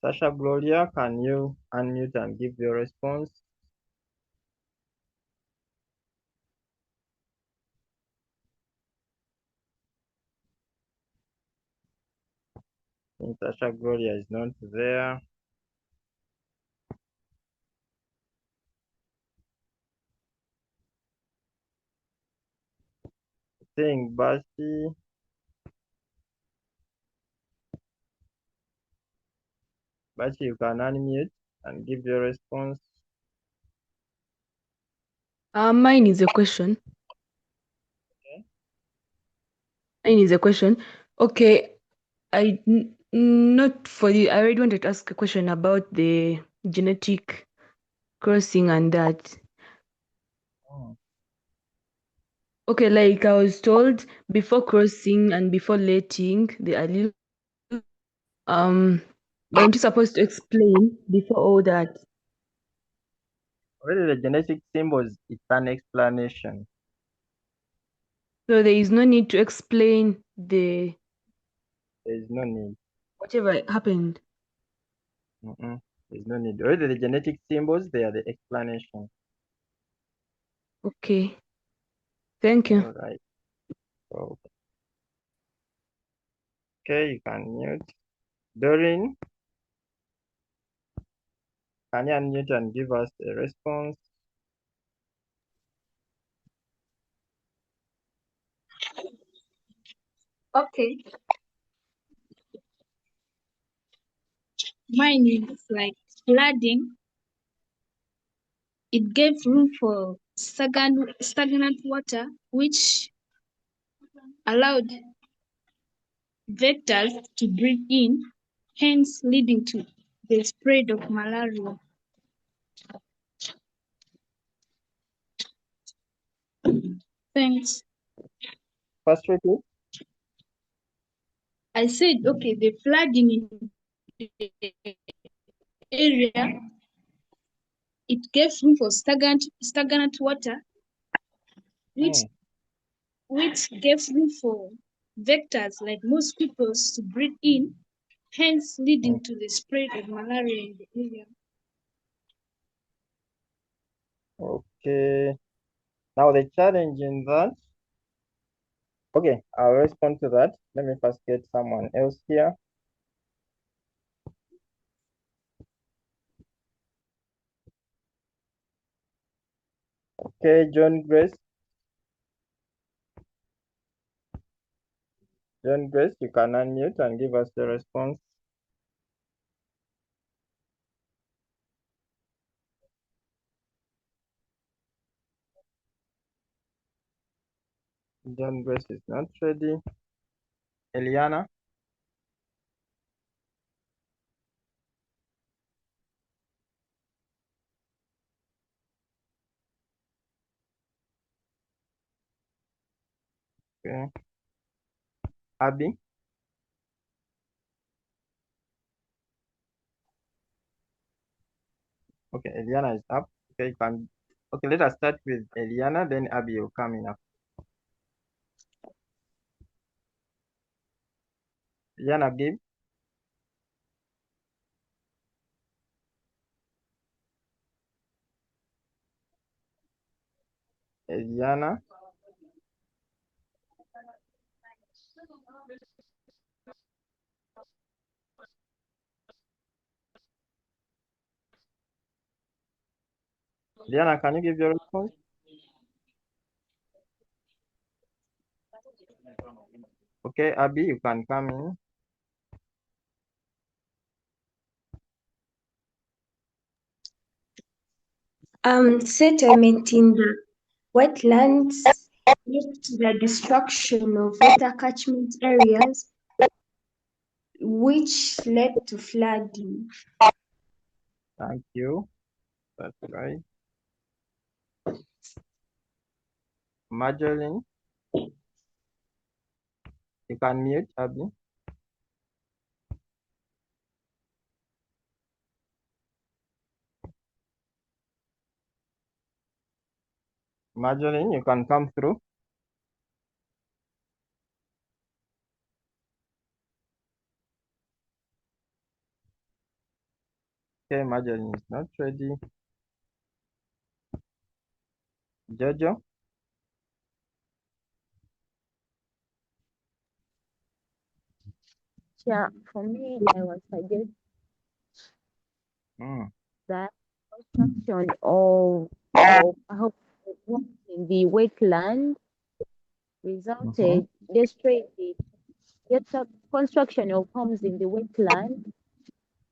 Sasha Gloria, can you unmute and give your response? Since Asha Gloria is not there. Saying Bashi. Bashi, you can unmute and give your response. Mine is a question. Okay. Mine is a question. Okay, not for you. I already wanted to ask a question about the genetic crossing and that. Oh. Okay, like I was told, before crossing and before letting the allele, but aren't you supposed to explain before all that? Already the genetic symbols, it's an explanation. So there is no need to explain the There is no need. whatever happened. There's no need. Already the genetic symbols, they are the explanation. Okay. Thank you. All right. Okay, you can mute. Doreen, can you unmute and give us a response? Okay. Mine is like flooding. It gave room for stagnant water, which allowed vectors to breathe in, hence leading to the spread of malaria. Thanks. First repeat. I said, okay, the flooding in the area, it gave room for stagnant water, which gave room for vectors like mosquitoes to breathe in, hence leading to the spread of malaria in the area. Okay. Now the challenge in that. Okay, I'll respond to that. Let me first get someone else here. Okay, John Grace. John Grace, you can unmute and give us the response. John Grace is not ready. Eliana. Okay. Abby. Okay, Eliana is up. Okay, you can. Okay, let us start with Eliana, then Abby will come in after. Eliana, give. Eliana. Eliana, can you give your response? Okay, Abby, you can come in. Settlement in the wetlands led to the destruction of water catchment areas, which led to flooding. Thank you. That's right. Marjorie, you can mute, Abby. Marjorie, you can come through. Okay, Marjorie is not ready. Jojo. Yeah, for me, I would suggest that construction of homes in the wetland resulted destroying the construction of homes in the wetland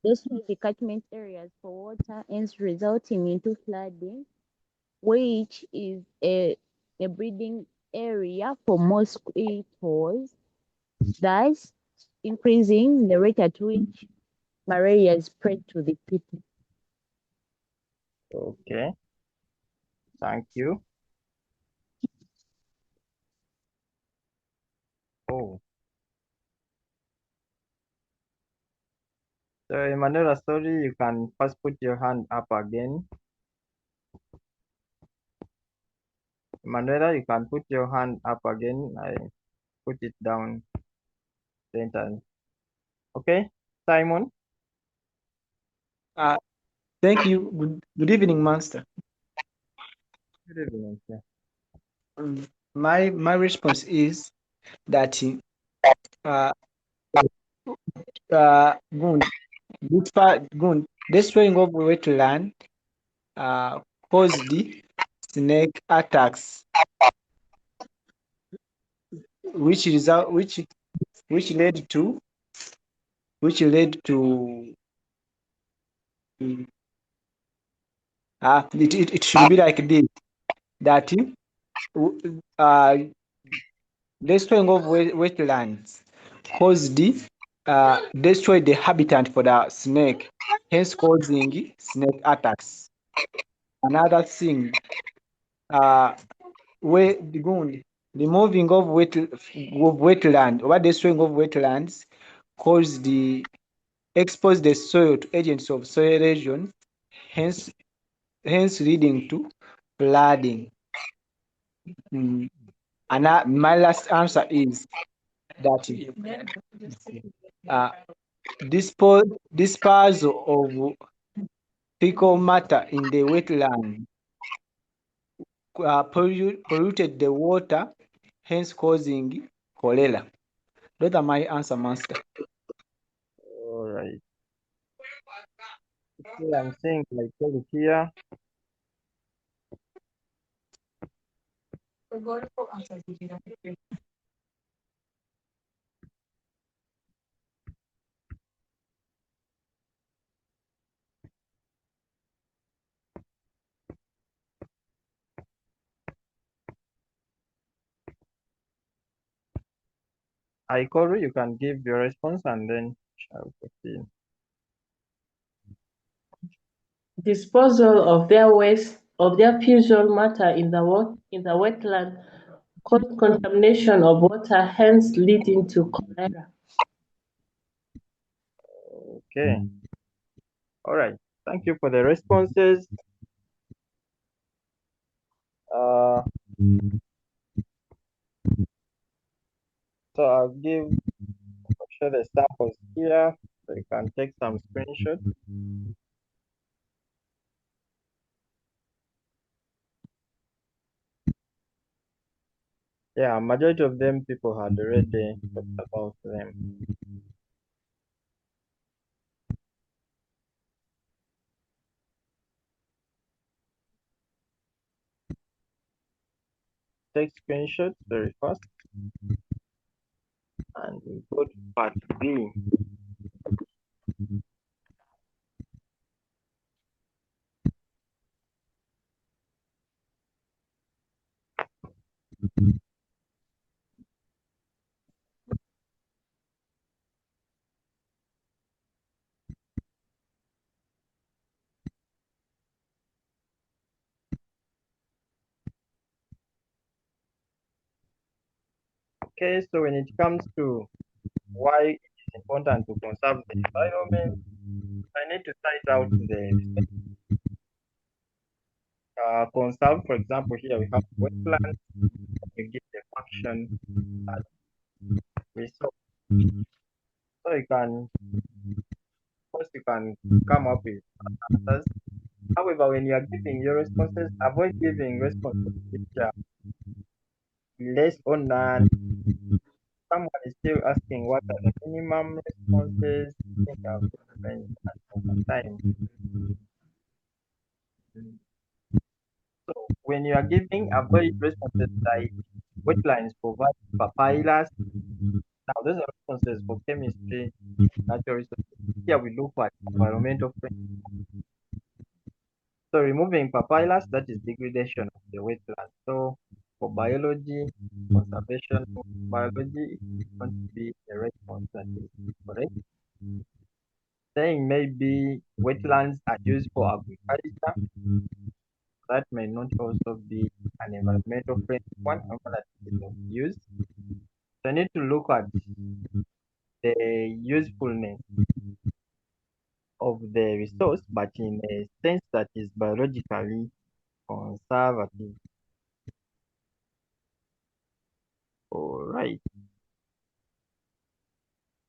destroyed the catchment areas for water, hence resulting into flooding, which is a breeding area for mosquitoes, thus increasing the rate at which malaria is spread to the people. Okay, thank you. Oh, so Emanuela, sorry, you can first put your hand up again. Emanuela, you can put your hand up again. I put it down then. Okay, Simon. Thank you. Good evening, Master. Good evening. My response is that Gun, destroying of wetland caused the snake attacks, which result which led to it should be like this, that destroying of wetlands caused destroy the habitat for the snake, hence causing snake attacks. Another thing, where the moving of wetland or destroying of wetlands cause expose the soil to agents of soil erosion, hence leading to flooding. And my last answer is that disposal of fecal matter in the wetland polluted the water, hence causing cholera. Those are my answer, Master. All right. Okay, I'm saying like here. Aikoru, you can give your response and then shall proceed. Disposal of their waste of their fecal matter in the wetland caused contamination of water, hence leading to cholera. Okay. All right. Thank you for the responses. So I'll show the samples here so you can take some screenshots. Yeah, majority of them people had already talked about them. Take screenshots very fast and we go to part B. Okay, so when it comes to why it is important to conserve the environment, I need to cite out the conserve. For example, here we have wetlands. We give the function as resource. So you can, first you can come up with answers. However, when you are giving your responses, avoid giving responses which are less or none someone is still asking what are the minimum responses. I think I've explained that over time. So when you are giving avoid responses like wetlands provide papyrus. Now those are responses for chemistry, natural resources. Here we look at environmental friendly. So removing papyrus, that is degradation of the wetland. So for biology, conservation of biology, it's going to be a response that is correct. Saying maybe wetlands are used for agriculture, that may not also be an environmental friendly one, however that is of use. So I need to look at the usefulness of the resource, but in a sense that is biologically conservative. All right.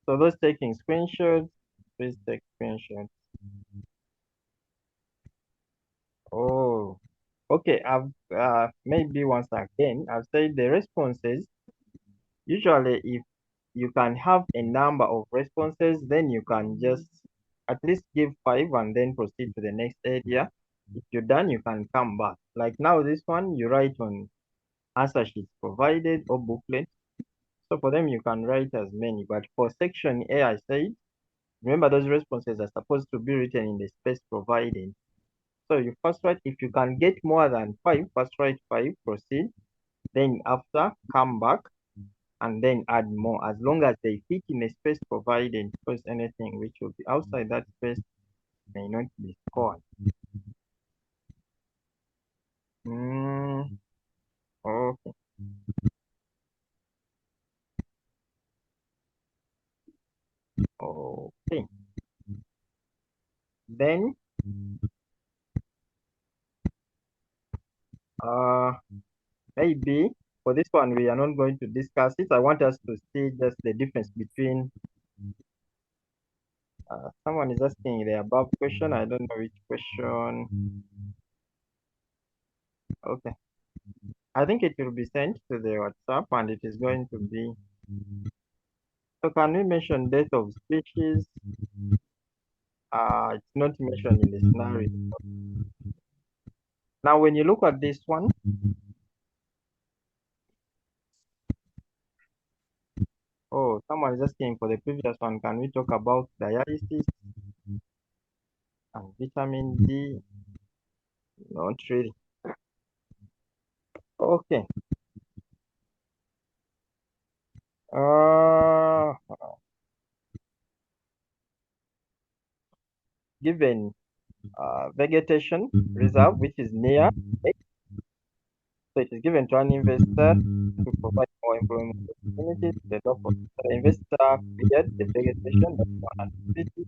So those taking screenshots, please take screenshots. Oh, okay. I've maybe once again, I've said the responses. Usually, if you can have a number of responses, then you can just at least give 5 and then proceed to the next area. If you're done, you can come back. Like now, this one, you write on answer sheets provided or booklet. So for them, you can write as many. But for section A, I said, remember those responses are supposed to be written in the space provided. So you first write, if you can get more than 5, first write 5, proceed. Then after, come back and then add more, as long as they fit in a space provided, because anything which will be outside that space may not be scored. Okay. Okay. Then maybe for this one we are not going to discuss it. I want us to see just the difference between someone is asking the above question. I don't know which question. Okay. I think it will be sent to the WhatsApp and it is going to be. So can we mention death of species? It's not mentioned in the scenario. Now, when you look at this one, oh, someone is asking for the previous one. Can we talk about dialysis and vitamin D? Not really. Okay. Given vegetation reserve, which is near, so it is given to an investor to provide more employment opportunities. The investor cleared the vegetation that's one activity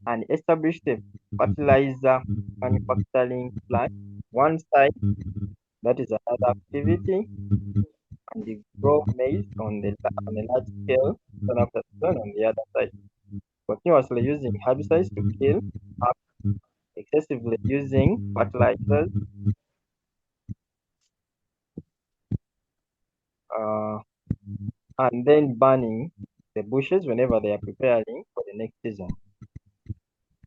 and established a fertilizer manufacturing plant. One side, that is another activity, and they grow maize on a large scale, turn after turn on the other side. Continuously using herbicides to kill, excessively using fertilizers, and then burning the bushes whenever they are preparing for the next season.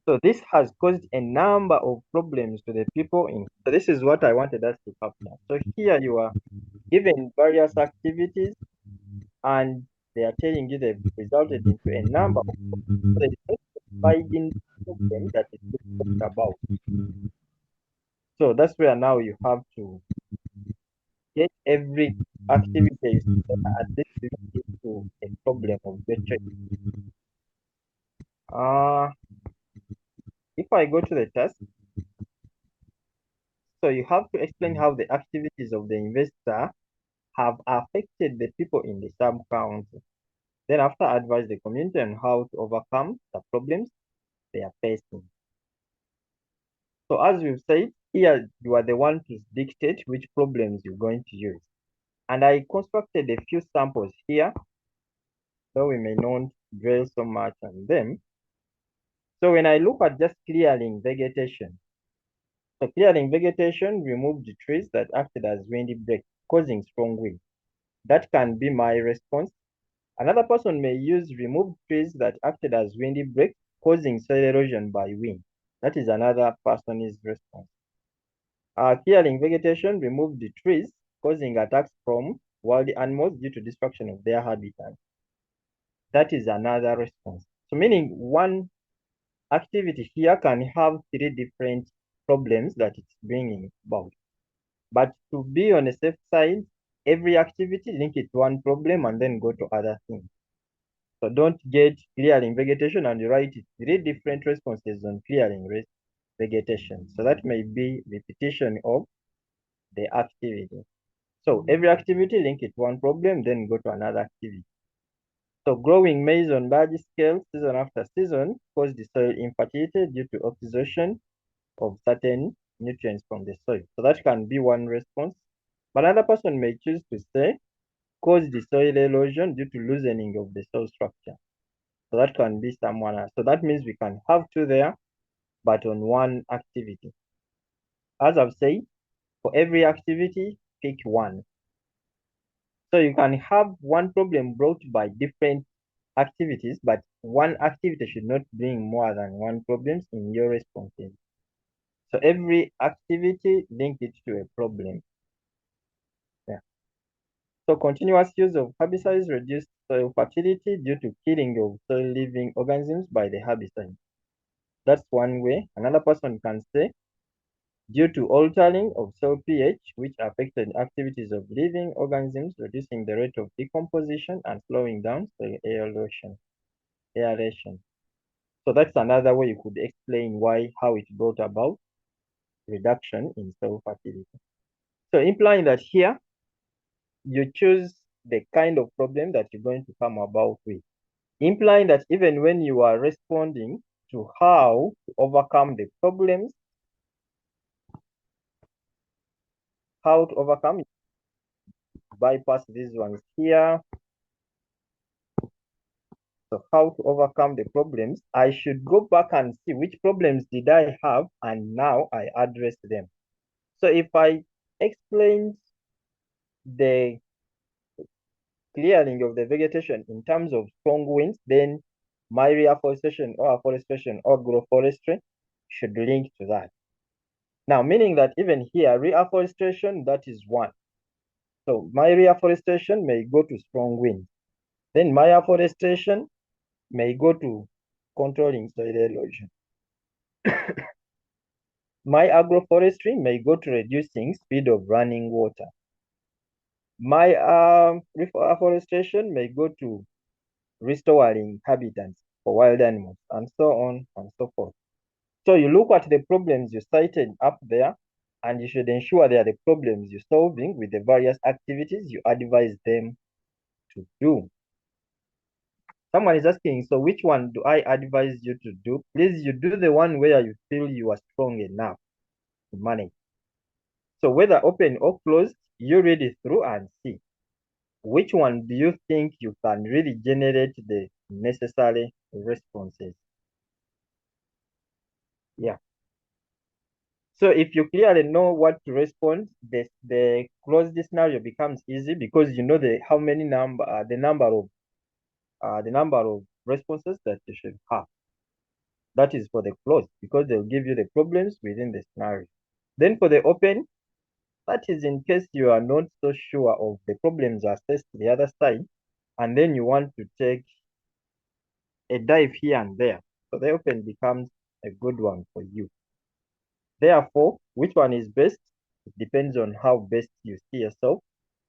So this has caused a number of problems to the people in. So this is what I wanted us to capture. So here you are given various activities and they are telling you they've resulted into a number of problems. So there is no providing problem that is talked about. So that's where now you have to get every activity at least into a problem of betrayal. If I go to the task, so you have to explain how the activities of the investor have affected the people in the sub-county. Then after advise the community on how to overcome the problems they are facing. So as we've said, here you are the one to dictate which problems you're going to use. And I constructed a few samples here, so we may not dwell so much on them. So when I look at just clearing vegetation, so clearing vegetation removed the trees that acted as windy breaks, causing strong wind. That can be my response Another person may use removed trees that acted as windy breaks, causing soil erosion by wind. That is another person's response. Clearing vegetation removed the trees, causing attacks from wild animals due to destruction of their habitat. That is another response. So meaning one activity here can have three different problems that it's bringing about. But to be on a safe side, every activity link it to one problem and then go to other things. So don't get clearing vegetation and write three different responses on clearing vegetation. So that may be repetition of the activity. So every activity link it to one problem, then go to another activity. So growing maize on large scale season after season caused the soil infertility due to oxidation of certain nutrients from the soil. So that can be one response. But another person may choose to say caused the soil erosion due to loosening of the soil structure. So that can be someone else. So that means we can have two there, but on one activity. As I've said, for every activity, pick one. So you can have one problem brought by different activities, but one activity should not bring more than one problem in your responses. So every activity link it to a problem. Yeah. So continuous use of herbicides reduced soil fertility due to killing of soil living organisms by the herbicide. That's one way. Another person can say, due to altering of soil pH, which affected activities of living organisms, reducing the rate of decomposition and slowing down soil aeration. So that's another way you could explain how it brought about reduction in soil fertility. So implying that here, you choose the kind of problem that you're going to come about with. Implying that even when you are responding to how to overcome the problems, how to overcome, bypass these ones here. So how to overcome the problems, I should go back and see which problems did I have and now I address them. So if I explained the clearing of the vegetation in terms of strong winds, then my reforestation or afforestation or agroforestry should link to that. Now, meaning that even here, reforestation, that is one. So my reforestation may go to strong winds. Then my afforestation may go to controlling soil erosion. My agroforestry may go to reducing speed of running water. My afforestation may go to restoring habitats for wild animals, and so on and so forth. So you look at the problems you cited up there, and you should ensure they are the problems you're solving with the various activities you advise them to do. Someone is asking, so which one do I advise you to do? Please, you do the one where you feel you are strong enough to manage. So whether open or closed, you read it through and see. Which one do you think you can really generate the necessary responses? Yeah. So if you clearly know what to respond, the closed scenario becomes easy because you know the number of responses that you should have. That is for the closed because they'll give you the problems within the scenario. Then for the open, that is in case you are not so sure of the problems assessed to the other side, and then you want to take a dive here and there. So the open becomes a good one for you. Therefore, which one is best? It depends on how best you see yourself,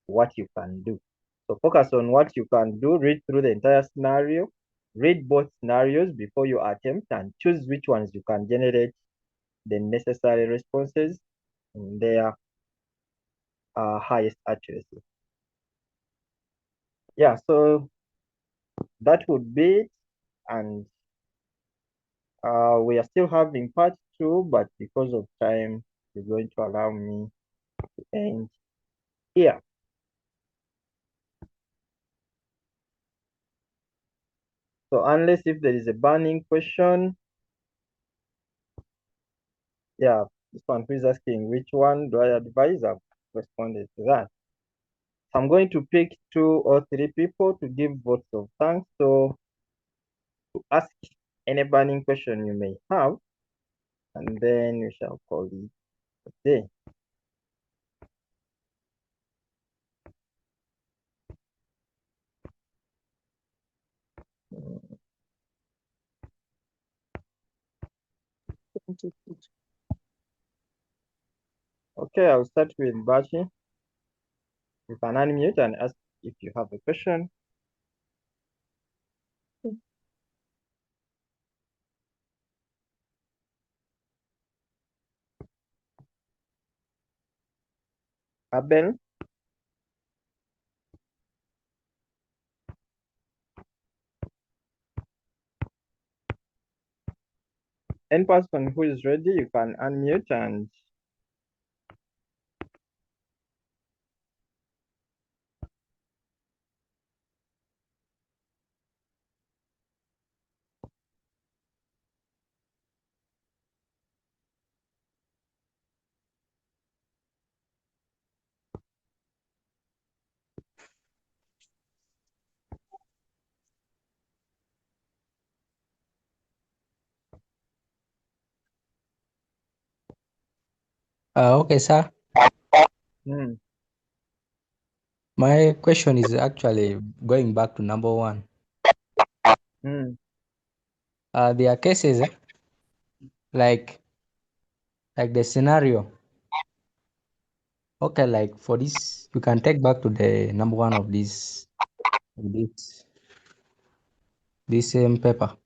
what you can do. So focus on what you can do, read through the entire scenario, read both scenarios before you attempt and choose which ones you can generate the necessary responses in their highest accuracy. Yeah, so that would be it. And we are still having part 2, but because of time, you're going to allow me to end here. So unless if there is a burning question, yeah, this one who is asking which one do I advise, I've responded to that. I'm going to pick 2 or 3 people to give votes of thanks. So to ask any burning question you may have, and then we shall call it a day. Okay, I'll start with Bachi. You can unmute and ask if you have a question. Abel? Any person who is ready, you can unmute and Okay, sir. My question is actually going back to number 1. There are cases like the scenario. Okay, like for this, you can take back to the number 1 of this same paper,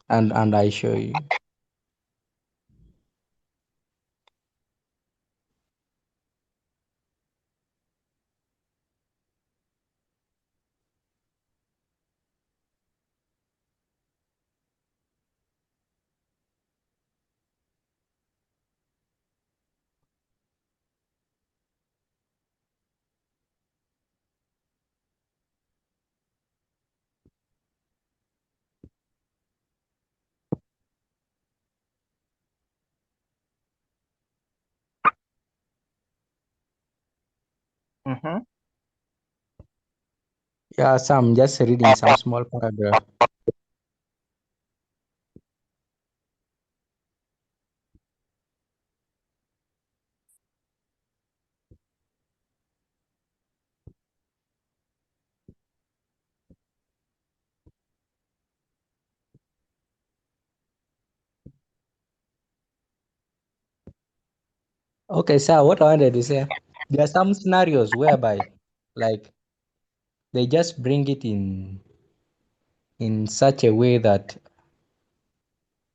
and I show you. Yeah, so I'm just reading some small paragraph. Okay, so what I wanted to say, there are some scenarios whereby, like, they just bring it in such a way that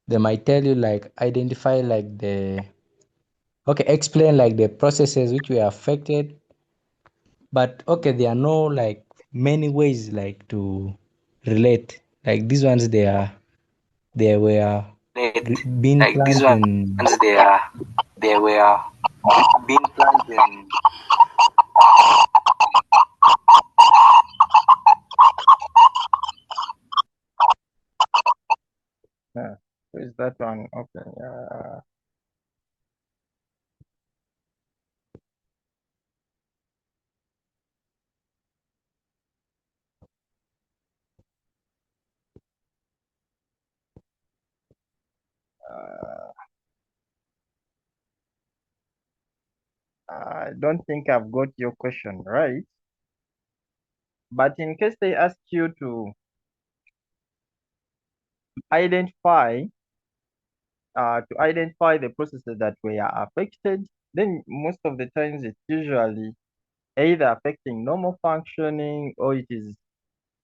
they might tell you, like, identify like explain like the processes which were affected, but okay, there are no like many ways like to relate. Like these ones, they were being Like these planned in. ones, they were being planned in. Yeah, so is that one okay? I don't think I've got your question right. But in case they ask you to identify the processes that were affected, then most of the times it's usually either affecting normal functioning or it is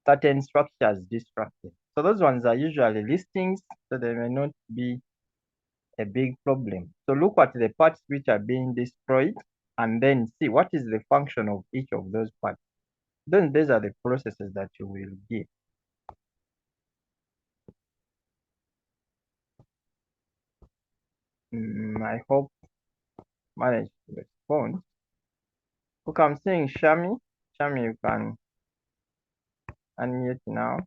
certain structures disrupted. So those ones are usually listings, so they may not be a big problem. So look at the parts which are being destroyed and then see what is the function of each of those parts. Then these are the processes that you will get. I hope managed to respond. Okay, I'm seeing Shami. Shami, you can unmute now.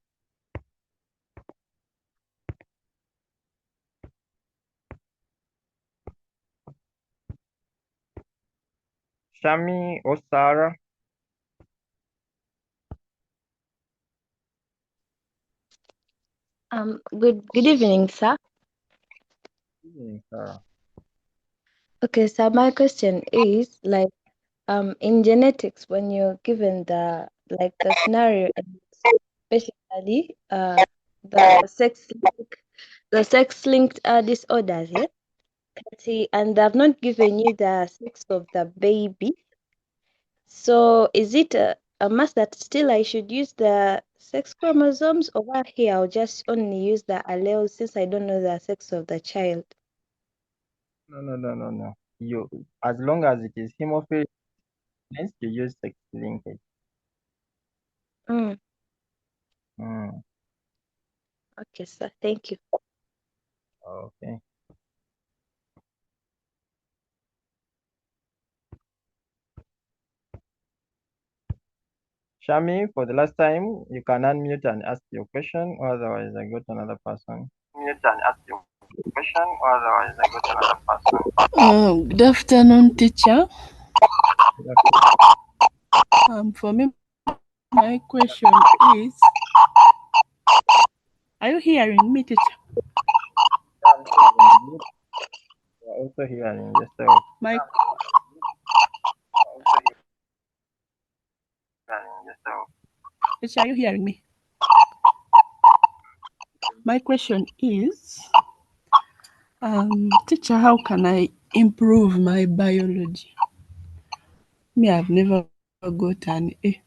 Shami or Sarah? Good evening, sir. Good evening, Sarah. Okay, so my question is in genetics, when you're given the scenario, basically the sex linked disorders, yeah. See, and they've not given you the sex of the baby. So is it a must that still I should use the sex chromosomes, or what here I'll just only use the alleles since I don't know the sex of the child? No. You, as long as it is hemophilia, you use sex linkage. Mm. Mm. Okay, sir. Thank you. Okay. Shami, for the last time, you can unmute and ask your question, or otherwise I go to another person. Mute and ask your question, or otherwise I go to another person. Good afternoon, teacher. For me, my question is, are you hearing me, teacher? I'm hearing you. You are also hearing yourself. My teacher, are you hearing me? My question is, teacher, how can I improve my biology? Me, I've never got an A.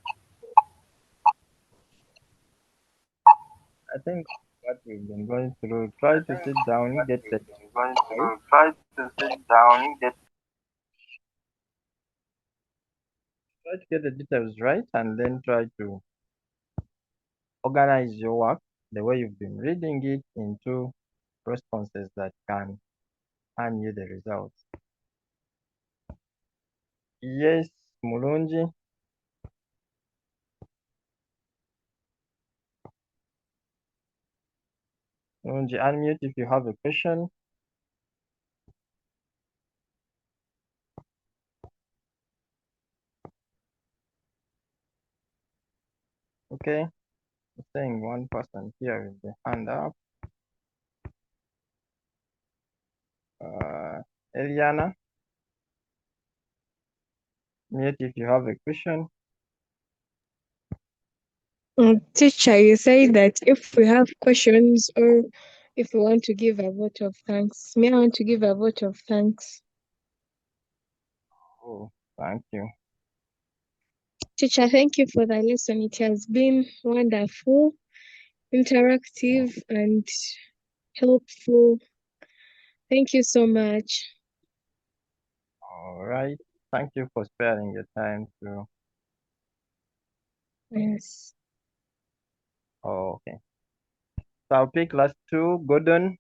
I think what we've been going through, try to sit down, get the Try to sit down, get the details right, and then try to organize your work the way you've been reading it into responses that can hand you the results. Yes, Mulunji. Mulunji, unmute if you have a question. Okay, I'm saying one person here with the hand up. Eliana, mute if you have a question. Teacher, you say that if we have questions or if we want to give a vote of thanks, may I want to give a vote of thanks? Oh, thank you. Teacher, thank you for the lesson. It has been wonderful, interactive, and helpful. Thank you so much. All right. Thank you for sparing your time to. Yes. Oh, okay. So I'll pick last two. Gordon.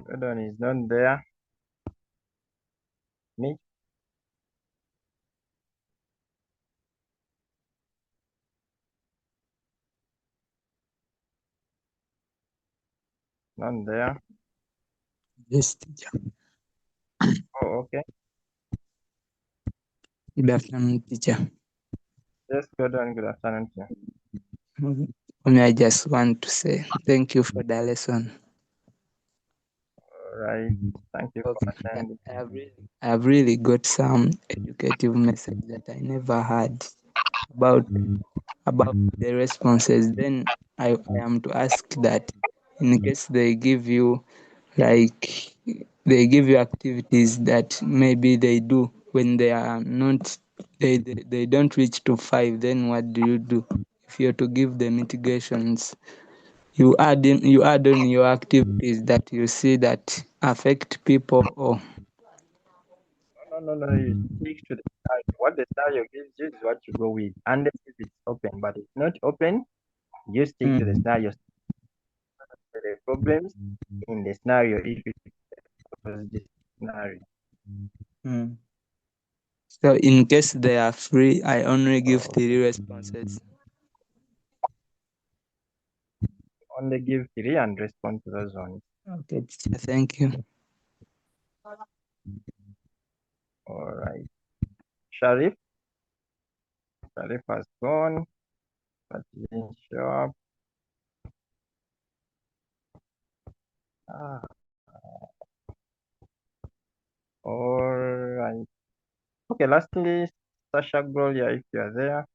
Gordon is not there. Mitch. Not there. Yes, teacher. Oh, okay. Good afternoon, teacher. Yes, Gordon. Good afternoon to you. I just want to say thank you for the lesson. All right. Thank you for attending. I've really got some educative message that I never had about the responses. Then I am to ask that in case they give you activities that maybe they do when they are not they don't reach to 5, then what do you do? If you're to give the mitigations, you add on your activities that you see that affect people, or No. You stick to the scenario. What the scenario gives you is what you go with. Unless if it's open, but it's not open, you stick to the scenario. The problems in the scenario if it was this scenario. So in case they are free, I only give 3 responses. only give 3 and respond to those ones. Okay, teacher, thank you. All right. Sharif has gone, but he didn't show up. Ah. All right. Okay, lastly, Sasha Gloria, if you are there.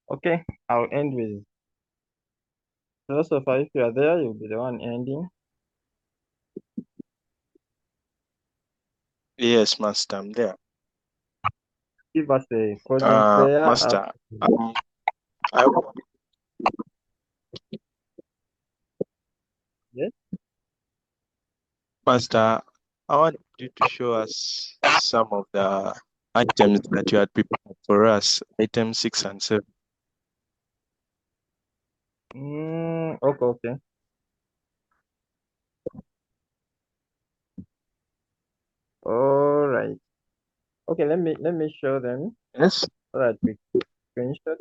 Okay, I'll end with philosopher. If you are there, you'll be the one ending. Yes, Master, I'm there. Give us a closing prayer. Master, I Yes. Master, I want you to show us some of the items that you had prepared for us, items 6 and 7. Okay. All right. Okay, let me show them. Yes. So that we screenshot.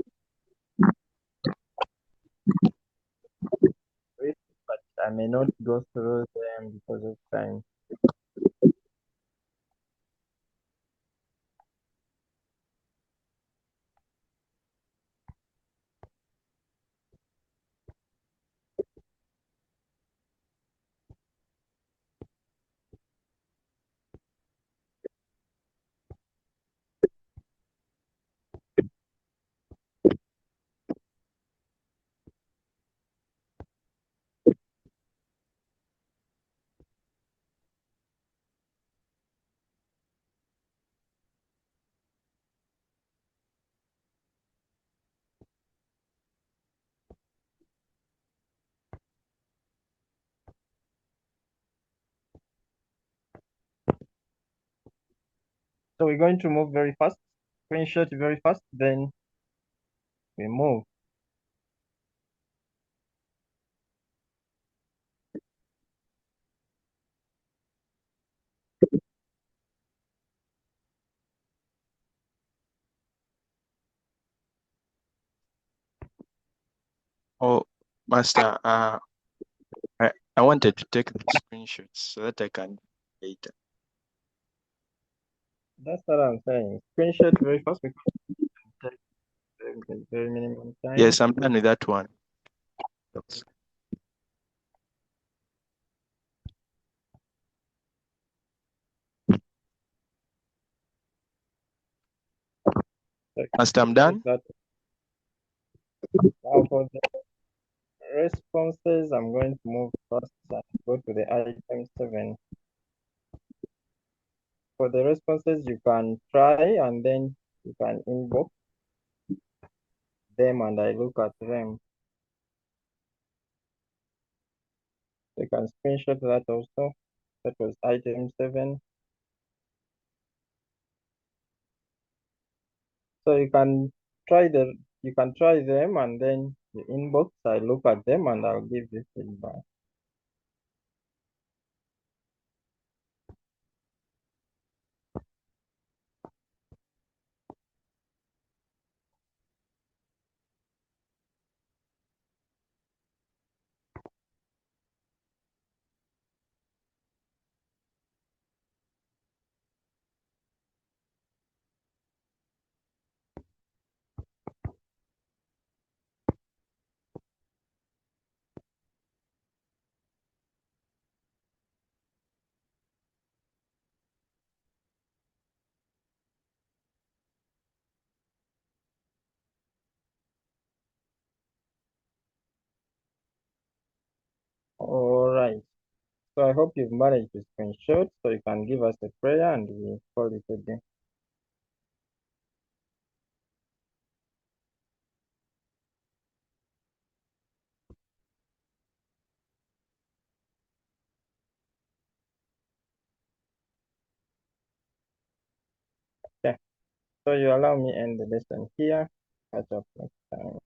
But I may not go through them because of time. So we're going to move very fast, screenshot very fast, then we move. Oh, Master, I wanted to take the screenshots so that I can later. That's what I'm saying. Screenshot very fast because it can take very minimum time. Yes, I'm done with that one. Master, I'm done. Now for the responses, I'm going to move fast and go to the item 7. For the responses, you can try and then you can inbox them and I look at them. You can screenshot that also. That was item 7. So you can try them and then the inbox, I look at them and I'll give you feedback. All right. So I hope you've managed to screenshot so you can give us a prayer and we call it a day. Okay. So you allow me end the lesson here. Catch up next time.